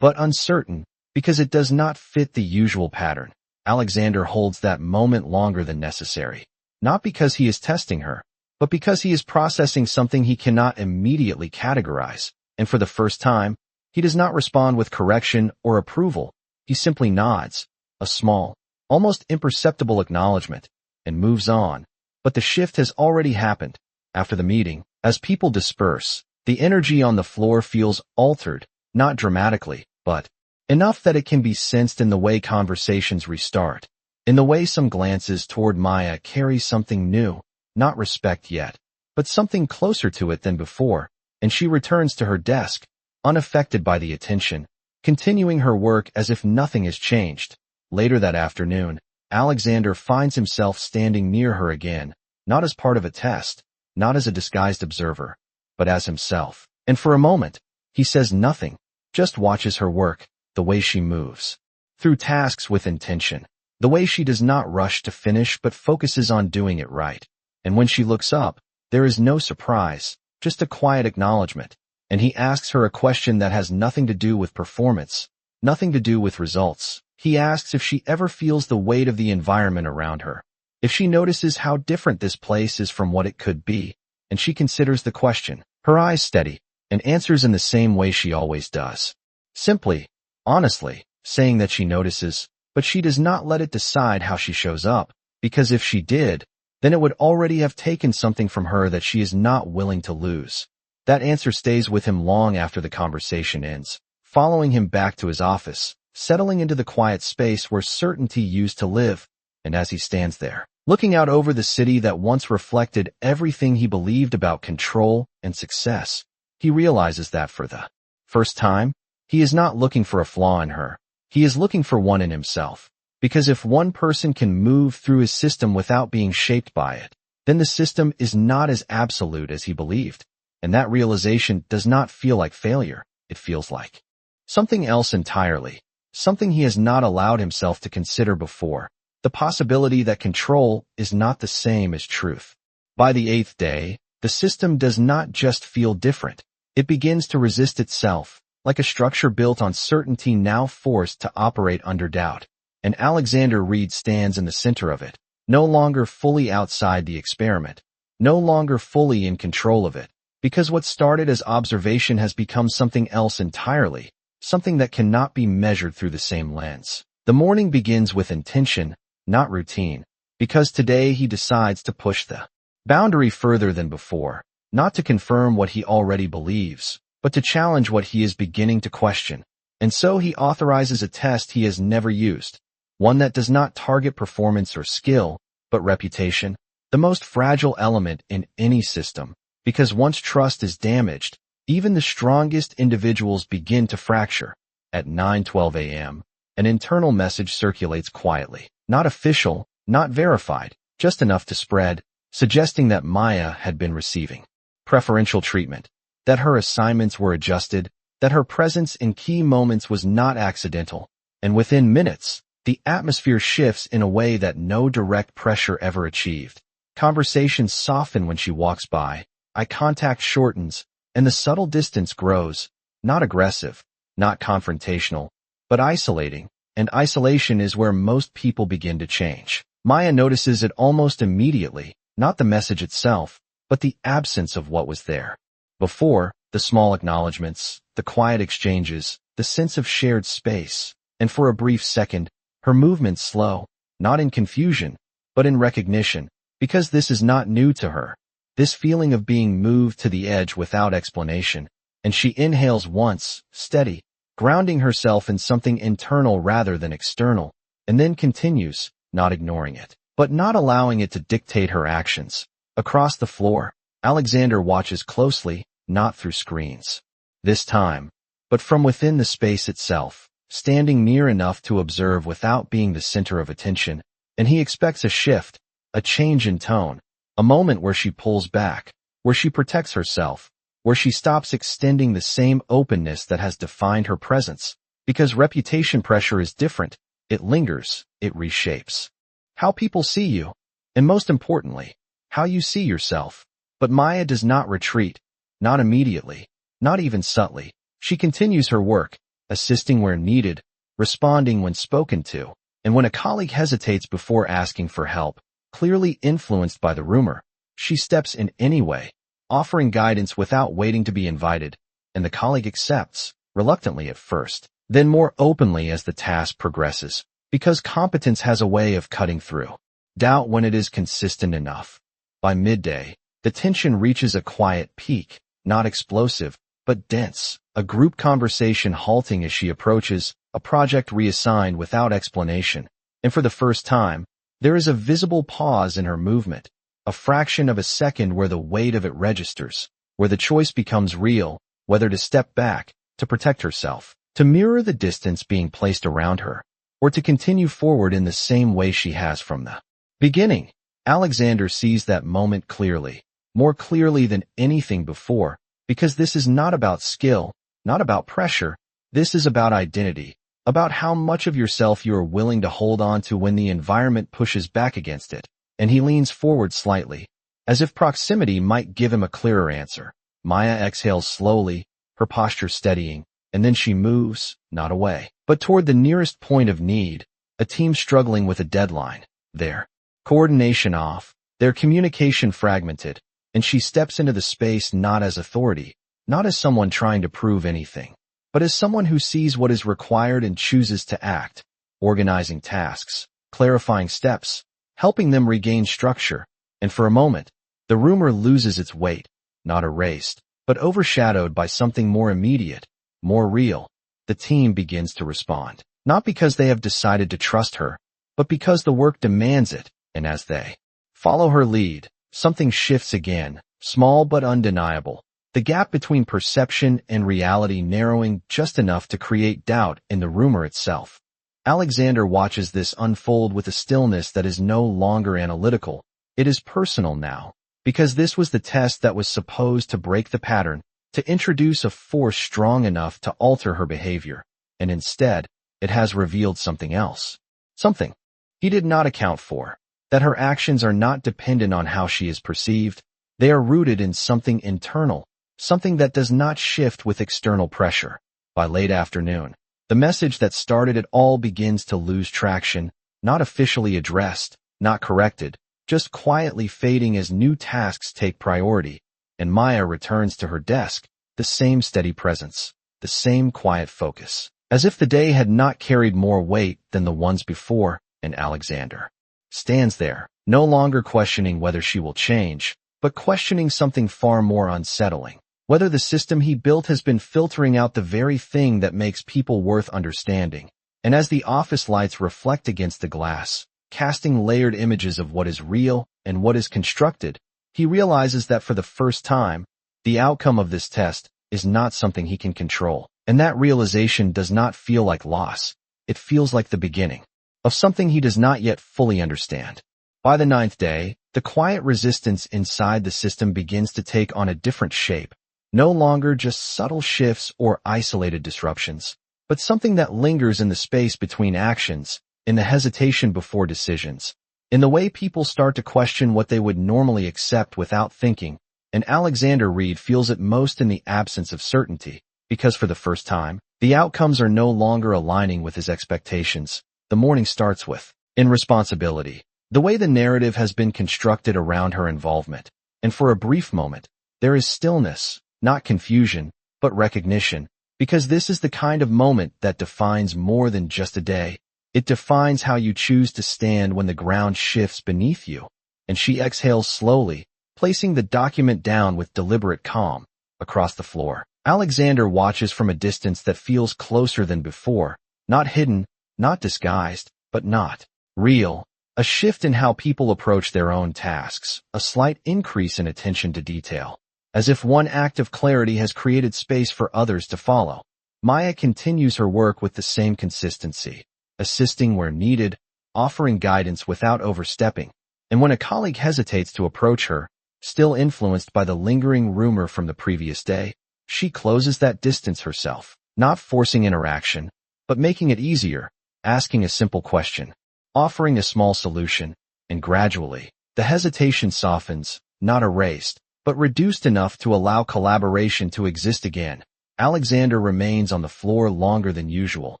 but uncertain, because it does not fit the usual pattern. Alexander holds that moment longer than necessary, not because he is testing her, but because he is processing something he cannot immediately categorize, and for the first time, he does not respond with correction or approval. He simply nods, a small, almost imperceptible acknowledgement, and moves on. But the shift has already happened. After the meeting, as people disperse, the energy on the floor feels altered, not dramatically, but enough that it can be sensed in the way conversations restart, in the way some glances toward Maya carry something new, not respect yet, but something closer to it than before, and she returns to her desk, unaffected by the attention, continuing her work as if nothing has changed. Later that afternoon, Alexander finds himself standing near her again, not as part of a test, not as a disguised observer, but as himself. And for a moment, he says nothing, just watches her work, the way she moves through tasks with intention, The way she does not rush to finish but focuses on doing it right. And when she looks up, there is no surprise, just a quiet acknowledgement. And he asks her a question that has nothing to do with performance, nothing to do with results. He asks if she ever feels the weight of the environment around her, if she notices how different this place is from what it could be, and she considers the question, her eyes steady, and answers in the same way she always does. Simply, honestly, saying that she notices, but she does not let it decide how she shows up, because if she did, then it would already have taken something from her that she is not willing to lose. That answer stays with him long after the conversation ends, following him back to his office, settling into the quiet space where certainty used to live, and as he stands there, looking out over the city that once reflected everything he believed about control and success, he realizes that for the first time, he is not looking for a flaw in her. He is looking for one in himself. Because if one person can move through his system without being shaped by it, then the system is not as absolute as he believed. And that realization does not feel like failure. It feels like something else entirely, something he has not allowed himself to consider before, the possibility that control is not the same as truth. By the 8th day, the system does not just feel different. It begins to resist itself, like a structure built on certainty now forced to operate under doubt. And Alexander Reed stands in the center of it, no longer fully outside the experiment, no longer fully in control of it, because what started as observation has become something else entirely, something that cannot be measured through the same lens. The morning begins with intention, not routine, because today he decides to push the boundary further than before, not to confirm what he already believes, but to challenge what he is beginning to question. And so he authorizes a test he has never used, one that does not target performance or skill, but reputation, the most fragile element in any system, because once trust is damaged, even the strongest individuals begin to fracture. At 9:12 a.m., an internal message circulates quietly, not official, not verified, just enough to spread, suggesting that Maya had been receiving preferential treatment, that her assignments were adjusted, that her presence in key moments was not accidental, and within minutes, the atmosphere shifts in a way that no direct pressure ever achieved. Conversations soften when she walks by, eye contact shortens, and the subtle distance grows, not aggressive, not confrontational, but isolating, and isolation is where most people begin to change. Maya notices it almost immediately, not the message itself, but the absence of what was there. Before, the small acknowledgments, the quiet exchanges, the sense of shared space, and for a brief second, her movement slow, not in confusion, but in recognition, because this is not new to her. This feeling of being moved to the edge without explanation, and she inhales once, steady, grounding herself in something internal rather than external, and then continues, not ignoring it, but not allowing it to dictate her actions. Across the floor, Alexander watches closely, not through screens. This time, but from within the space itself, standing near enough to observe without being the center of attention, and he expects a shift, a change in tone, a moment where she pulls back, where she protects herself, where she stops extending the same openness that has defined her presence, because reputation pressure is different, it lingers, it reshapes how people see you, and most importantly, how you see yourself. But Maya does not retreat, not immediately, not even subtly. She continues her work, assisting where needed, responding when spoken to, and when a colleague hesitates before asking for help, clearly influenced by the rumor, she steps in anyway, offering guidance without waiting to be invited, and the colleague accepts, reluctantly at first, then more openly as the task progresses, because competence has a way of cutting through doubt when it is consistent enough. By midday, the tension reaches a quiet peak, not explosive, but dense, a group conversation halting as she approaches, a project reassigned without explanation, and for the first time, there is a visible pause in her movement, a fraction of a second where the weight of it registers, where the choice becomes real, whether to step back, to protect herself, to mirror the distance being placed around her, or to continue forward in the same way she has from the beginning. Alexander sees that moment clearly, more clearly than anything before, because this is not about skill, not about pressure, this is about identity, about how much of yourself you are willing to hold on to when the environment pushes back against it. And he leans forward slightly, as if proximity might give him a clearer answer. Maya exhales slowly, her posture steadying, and then she moves, not away, but toward the nearest point of need, a team struggling with a deadline. Their coordination off, their communication fragmented, and she steps into the space not as authority, not as someone trying to prove anything, but as someone who sees what is required and chooses to act, organizing tasks, clarifying steps, helping them regain structure. And for a moment, the rumor loses its weight, not erased, but overshadowed by something more immediate, more real. The team begins to respond, not because they have decided to trust her, but because the work demands it, and as they follow her lead, something shifts again, small but undeniable, the gap between perception and reality narrowing just enough to create doubt in the rumor itself. Alexander watches this unfold with a stillness that is no longer analytical. It is personal now, because this was the test that was supposed to break the pattern, to introduce a force strong enough to alter her behavior, and instead, it has revealed something else. Something he did not account for, that her actions are not dependent on how she is perceived, they are rooted in something internal, something that does not shift with external pressure. By late afternoon, the message that started it all begins to lose traction, not officially addressed, not corrected, just quietly fading as new tasks take priority, and Maya returns to her desk, the same steady presence, the same quiet focus, as if the day had not carried more weight than the ones before. And Alexander stands there, no longer questioning whether she will change, but questioning something far more unsettling, whether the system he built has been filtering out the very thing that makes people worth understanding. And as the office lights reflect against the glass, casting layered images of what is real and what is constructed, he realizes that for the first time, the outcome of this test is not something he can control. And that realization does not feel like loss. It feels like the beginning of something he does not yet fully understand. By the 9th day, the quiet resistance inside the system begins to take on a different shape, no longer just subtle shifts or isolated disruptions, but something that lingers in the space between actions, in the hesitation before decisions, in the way people start to question what they would normally accept without thinking. And Alexander Reed feels it most in the absence of certainty, because for the first time, the outcomes are no longer aligning with his expectations. The morning starts with irresponsibility, the way the narrative has been constructed around her involvement. And for a brief moment, there is stillness, not confusion, but recognition, because this is the kind of moment that defines more than just a day. It defines how you choose to stand when the ground shifts beneath you. And she exhales slowly, placing the document down with deliberate calm. Across the floor, Alexander watches from a distance that feels closer than before, not hidden, not disguised, but not real. A shift in how people approach their own tasks, a slight increase in attention to detail, as if one act of clarity has created space for others to follow. Maya continues her work with the same consistency, assisting where needed, offering guidance without overstepping. And when a colleague hesitates to approach her, still influenced by the lingering rumor from the previous day, she closes that distance herself, not forcing interaction, but making it easier, asking a simple question, offering a small solution, and gradually, the hesitation softens, not erased, but reduced enough to allow collaboration to exist again. Alexander remains on the floor longer than usual,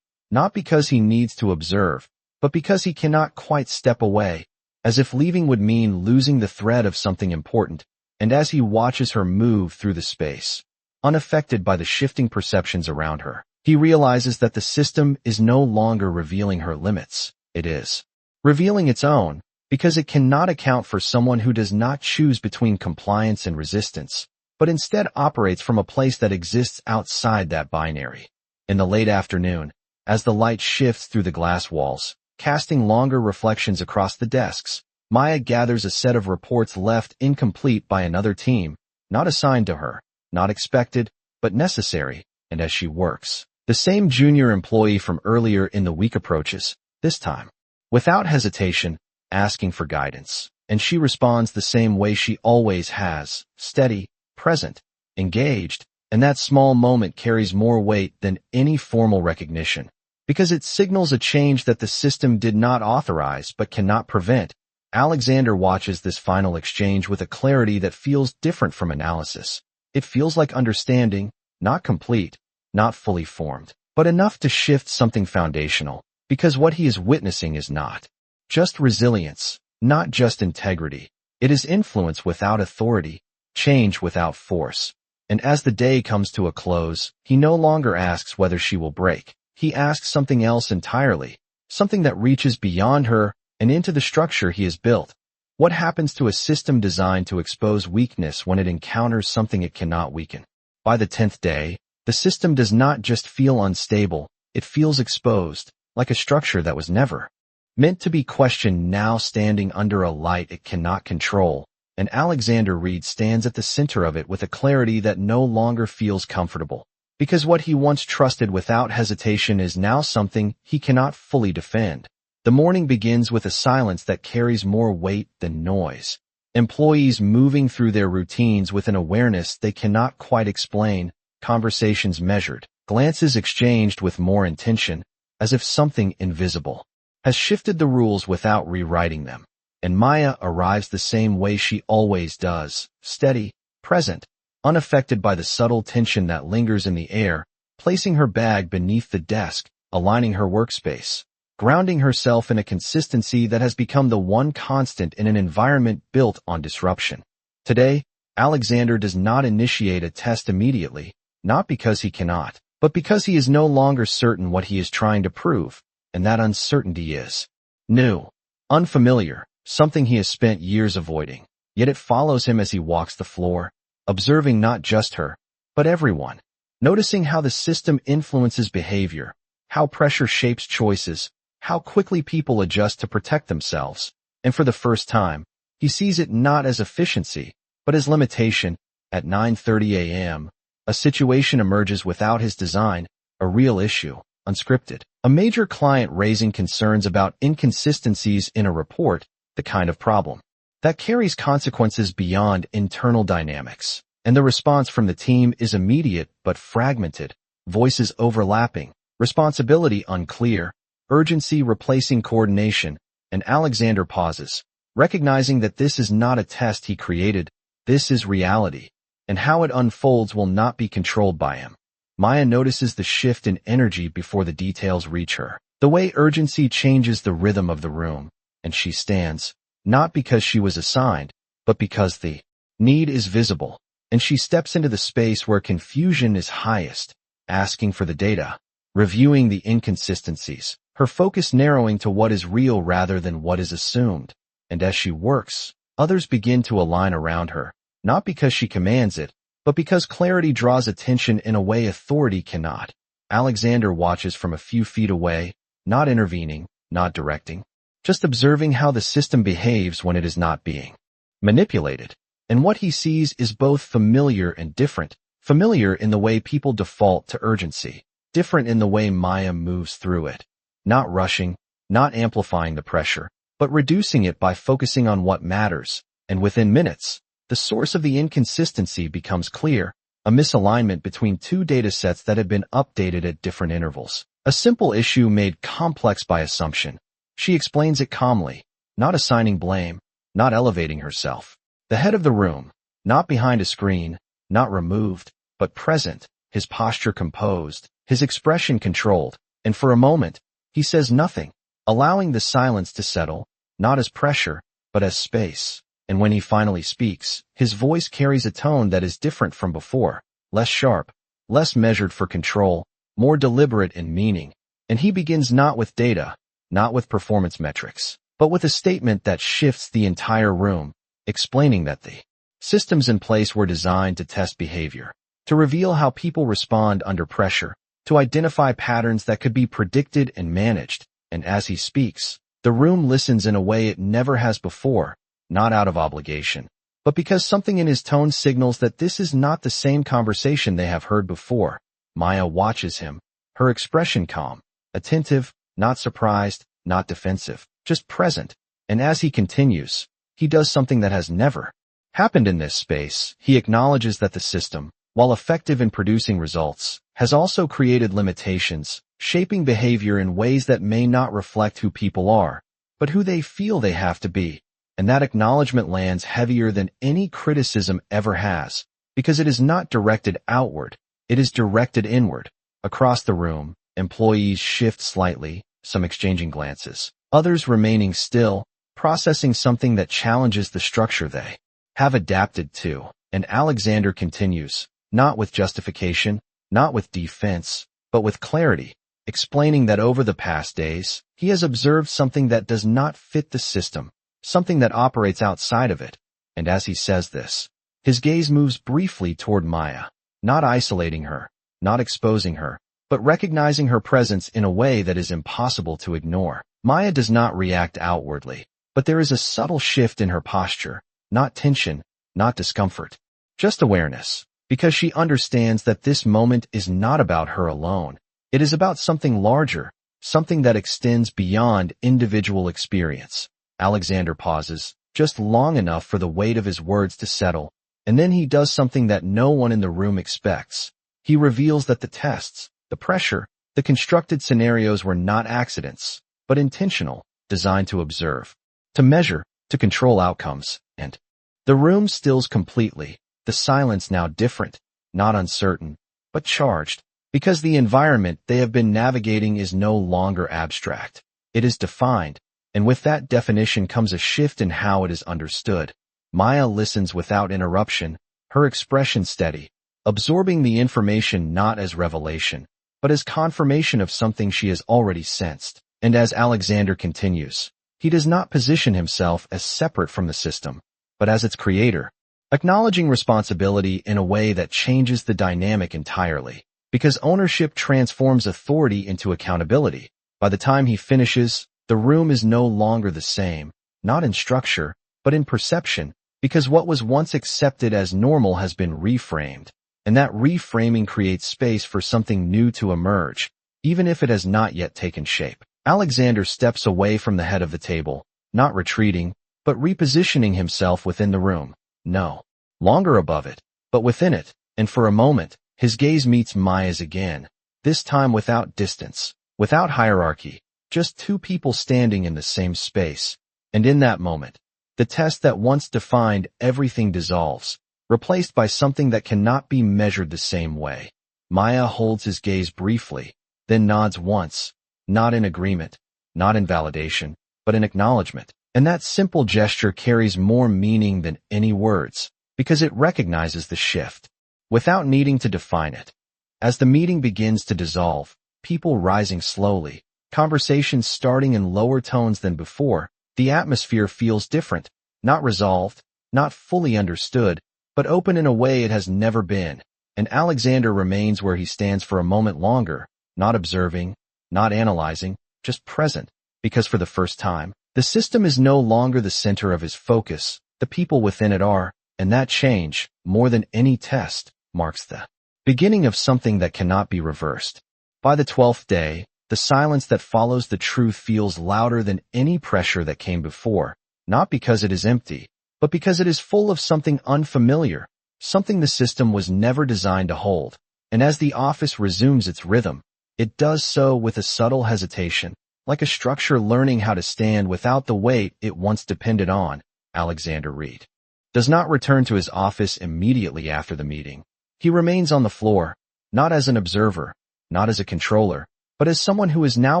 not because he needs to observe, but because he cannot quite step away, as if leaving would mean losing the thread of something important. And as he watches her move through the space, unaffected by the shifting perceptions around her, he realizes that the system is no longer revealing her limits. It is revealing its own, because it cannot account for someone who does not choose between compliance and resistance, but instead operates from a place that exists outside that binary. In the late afternoon, as the light shifts through the glass walls, casting longer reflections across the desks, Maya gathers a set of reports left incomplete by another team, not assigned to her, not expected, but necessary. And as she works, the same junior employee from earlier in the week approaches, this time, without hesitation, asking for guidance. And she responds the same way she always has, steady, present, engaged, and that small moment carries more weight than any formal recognition, because it signals a change that the system did not authorize but cannot prevent. Alexander watches this final exchange with a clarity that feels different from analysis. It feels like understanding, not complete, not fully formed, but enough to shift something foundational, because what he is witnessing is not just resilience, not just integrity. It is influence without authority, change without force. And as the day comes to a close, he no longer asks whether she will break. He asks something else entirely, something that reaches beyond her and into the structure he has built. What happens to a system designed to expose weakness when it encounters something it cannot weaken? By the 10th day, the system does not just feel unstable, it feels exposed, like a structure that was never meant to be questioned, now standing under a light it cannot control. And Alexander Reed stands at the center of it with a clarity that no longer feels comfortable, because what he once trusted without hesitation is now something he cannot fully defend. The morning begins with a silence that carries more weight than noise. Employees moving through their routines with an awareness they cannot quite explain, conversations measured, glances exchanged with more intention, as if something invisible has shifted the rules without rewriting them. And Maya arrives the same way she always does, steady, present, unaffected by the subtle tension that lingers in the air, placing her bag beneath the desk, aligning her workspace, grounding herself in a consistency that has become the one constant in an environment built on disruption. Today, Alexander does not initiate a test immediately, not because he cannot, but because he is no longer certain what he is trying to prove, and that uncertainty is new, unfamiliar, something he has spent years avoiding. Yet it follows him as he walks the floor, observing not just her, but everyone, noticing how the system influences behavior, how pressure shapes choices, how quickly people adjust to protect themselves. And for the first time, he sees it not as efficiency, but as limitation. At 9:30 a.m., a situation emerges without his design, a real issue, unscripted. A major client raising concerns about inconsistencies in a report, the kind of problem that carries consequences beyond internal dynamics. And the response from the team is immediate but fragmented, voices overlapping, responsibility unclear, urgency replacing coordination. And Alexander pauses, recognizing that this is not a test he created, this is reality, and how it unfolds will not be controlled by him. Maya notices the shift in energy before the details reach her, the way urgency changes the rhythm of the room, and she stands, not because she was assigned, but because the need is visible, and she steps into the space where confusion is highest, asking for the data, reviewing the inconsistencies, her focus narrowing to what is real rather than what is assumed. And as she works, others begin to align around her, not because she commands it, but because clarity draws attention in a way authority cannot. Alexander watches from a few feet away, not intervening, not directing, just observing how the system behaves when it is not being manipulated. And what he sees is both familiar and different. Familiar in the way people default to urgency, different in the way Maya moves through it. Not rushing, not amplifying the pressure, but reducing it by focusing on what matters. And within minutes, the source of the inconsistency becomes clear, a misalignment between two datasets that had been updated at different intervals. A simple issue made complex by assumption. She explains it calmly, not assigning blame, not elevating herself. The head of the room, not behind a screen, not removed, but present, his posture composed, his expression controlled, and for a moment, he says nothing, allowing the silence to settle, not as pressure, but as space. And when he finally speaks, his voice carries a tone that is different from before, less sharp, less measured for control, more deliberate in meaning. And he begins not with data, not with performance metrics, but with a statement that shifts the entire room, explaining that the systems in place were designed to test behavior, to reveal how people respond under pressure, to identify patterns that could be predicted and managed. And as he speaks, the room listens in a way it never has before, not out of obligation, but because something in his tone signals that this is not the same conversation they have heard before. Maya watches him, her expression calm, attentive, not surprised, not defensive, just present. And as he continues, he does something that has never happened in this space. He acknowledges that the system, while effective in producing results, has also created limitations, shaping behavior in ways that may not reflect who people are, but who they feel they have to be. And that acknowledgement lands heavier than any criticism ever has, because it is not directed outward, it is directed inward. Across the room, employees shift slightly, some exchanging glances, others remaining still, processing something that challenges the structure they have adapted to. And Alexander continues, not with justification, not with defense, but with clarity, explaining that over the past days, he has observed something that does not fit the system, something that operates outside of it. And as he says this, his gaze moves briefly toward Maya, not isolating her, not exposing her, but recognizing her presence in a way that is impossible to ignore. Maya does not react outwardly, but there is a subtle shift in her posture, not tension, not discomfort, just awareness, because she understands that this moment is not about her alone. It is about something larger, something that extends beyond individual experience. Alexander pauses, just long enough for the weight of his words to settle, and then he does something that no one in the room expects. He reveals that the tests, the pressure, the constructed scenarios were not accidents, but intentional, designed to observe, to measure, to control outcomes. And the room stills completely, the silence now different, not uncertain, but charged, because the environment they have been navigating is no longer abstract. It is defined, and with that definition comes a shift in how it is understood. Maya listens without interruption, her expression steady, absorbing the information not as revelation, but as confirmation of something she has already sensed. And as Alexander continues, he does not position himself as separate from the system, but as its creator, acknowledging responsibility in a way that changes the dynamic entirely, because ownership transforms authority into accountability. By the time he finishes, the room is no longer the same, not in structure, but in perception, because what was once accepted as normal has been reframed, and that reframing creates space for something new to emerge, even if it has not yet taken shape. Alexander steps away from the head of the table, not retreating, but repositioning himself within the room. No longer above it, but within it, and for a moment, his gaze meets Maya's again, this time without distance, without hierarchy, just two people standing in the same space. And in that moment, the test that once defined everything dissolves, replaced by something that cannot be measured the same way. Maya holds his gaze briefly, then nods once, not in agreement, not in validation, but in acknowledgement. And that simple gesture carries more meaning than any words, because it recognizes the shift, without needing to define it. As the meeting begins to dissolve, people rising slowly, conversations starting in lower tones than before, the atmosphere feels different, not resolved, not fully understood, but open in a way it has never been. And Alexander remains where he stands for a moment longer, not observing, not analyzing, just present, because for the first time, the system is no longer the center of his focus, the people within it are, and that change, more than any test, marks the beginning of something that cannot be reversed. By the 12th day, the silence that follows the truth feels louder than any pressure that came before, not because it is empty, but because it is full of something unfamiliar, something the system was never designed to hold. And as the office resumes its rhythm, it does so with a subtle hesitation, like a structure learning how to stand without the weight it once depended on. Alexander Reed does not return to his office immediately after the meeting. He remains on the floor, not as an observer, not as a controller, but as someone who is now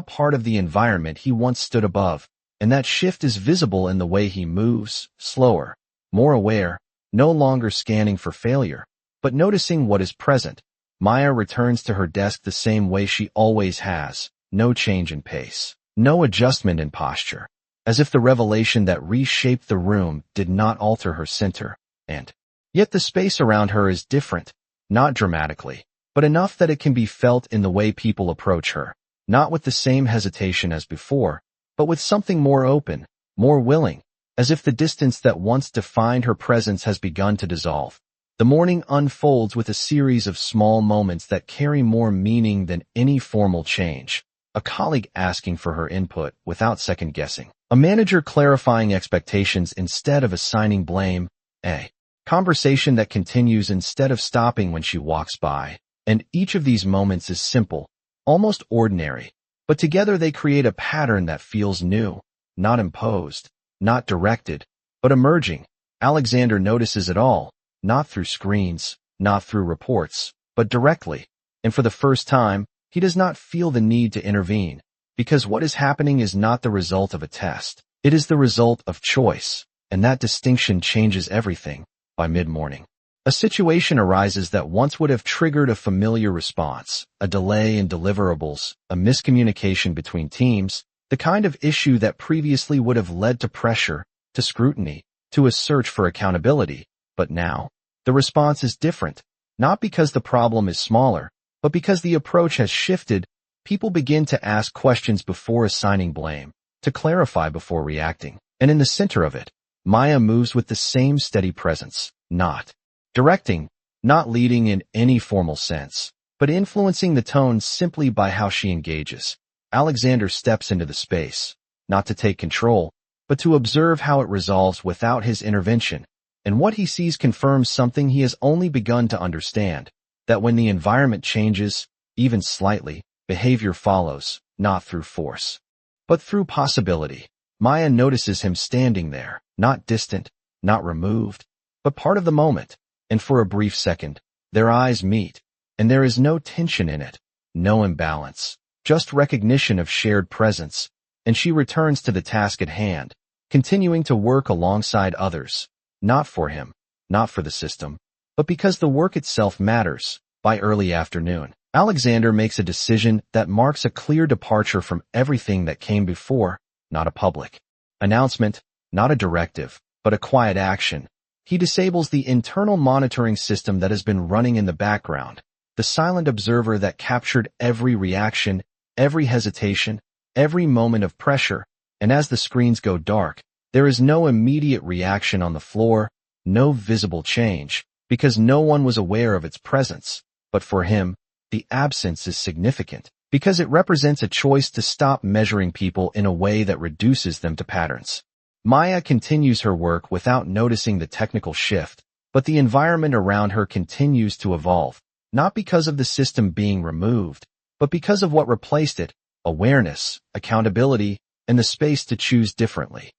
part of the environment he once stood above. And that shift is visible in the way he moves, slower, more aware, no longer scanning for failure, but noticing what is present. Maya returns to her desk the same way she always has, no change in pace, no adjustment in posture, as if the revelation that reshaped the room did not alter her center. And yet the space around her is different, not dramatically, but enough that it can be felt in the way people approach her, not with the same hesitation as before, but with something more open, more willing, as if the distance that once defined her presence has begun to dissolve. The morning unfolds with a series of small moments that carry more meaning than any formal change. A colleague asking for her input without second-guessing. A manager clarifying expectations instead of assigning blame. A conversation that continues instead of stopping when she walks by. And each of these moments is simple, almost ordinary, but together they create a pattern that feels new, not imposed, not directed, but emerging. Alexander notices it all, not through screens, not through reports, but directly. And for the first time, he does not feel the need to intervene, because what is happening is not the result of a test. It is the result of choice, and that distinction changes everything. By mid-morning, a situation arises that once would have triggered a familiar response, a delay in deliverables, a miscommunication between teams, the kind of issue that previously would have led to pressure, to scrutiny, to a search for accountability. But now, the response is different, not because the problem is smaller, but because the approach has shifted. People begin to ask questions before assigning blame, to clarify before reacting. And in the center of it, Maya moves with the same steady presence, not directing, not leading in any formal sense, but influencing the tone simply by how she engages. Alexander steps into the space, not to take control, but to observe how it resolves without his intervention. And what he sees confirms something he has only begun to understand, that when the environment changes, even slightly, behavior follows, not through force, but through possibility. Maya notices him standing there, not distant, not removed, but part of the moment, and for a brief second, their eyes meet, and there is no tension in it, no imbalance, just recognition of shared presence, and she returns to the task at hand, continuing to work alongside others, not for him, not for the system, but because the work itself matters. By early afternoon, Alexander makes a decision that marks a clear departure from everything that came before, not a public announcement, not a directive, but a quiet action. He disables the internal monitoring system that has been running in the background, the silent observer that captured every reaction, every hesitation, every moment of pressure. And as the screens go dark, there is no immediate reaction on the floor, no visible change, because no one was aware of its presence. But for him, the absence is significant, because it represents a choice to stop measuring people in a way that reduces them to patterns. Maya continues her work without noticing the technical shift, but the environment around her continues to evolve, not because of the system being removed, but because of what replaced it: awareness, accountability, and the space to choose differently.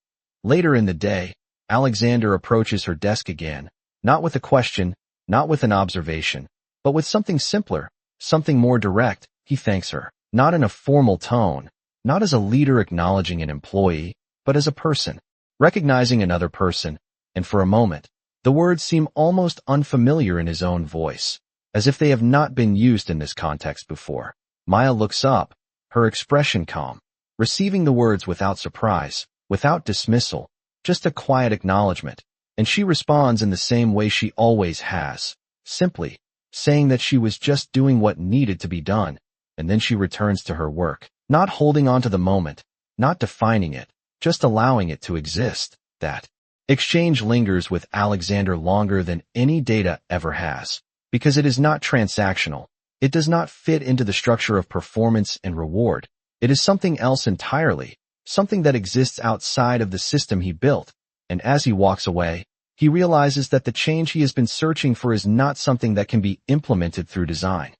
Later in the day, Alexander approaches her desk again, not with a question, not with an observation, but with something simpler, something more direct. He thanks her, not in a formal tone, not as a leader acknowledging an employee, but as a person, recognizing another person. And for a moment, the words seem almost unfamiliar in his own voice, as if they have not been used in this context before. Maya looks up, her expression calm, receiving the words without surprise, without dismissal, just a quiet acknowledgement. And she responds in the same way she always has, simply saying that she was just doing what needed to be done. And then she returns to her work, not holding on to the moment, not defining it, just allowing it to exist. That exchange lingers with Alexander longer than any data ever has, because it is not transactional. It does not fit into the structure of performance and reward. It is something else entirely, something that exists outside of the system he built. And as he walks away, he realizes that the change he has been searching for is not something that can be implemented through design.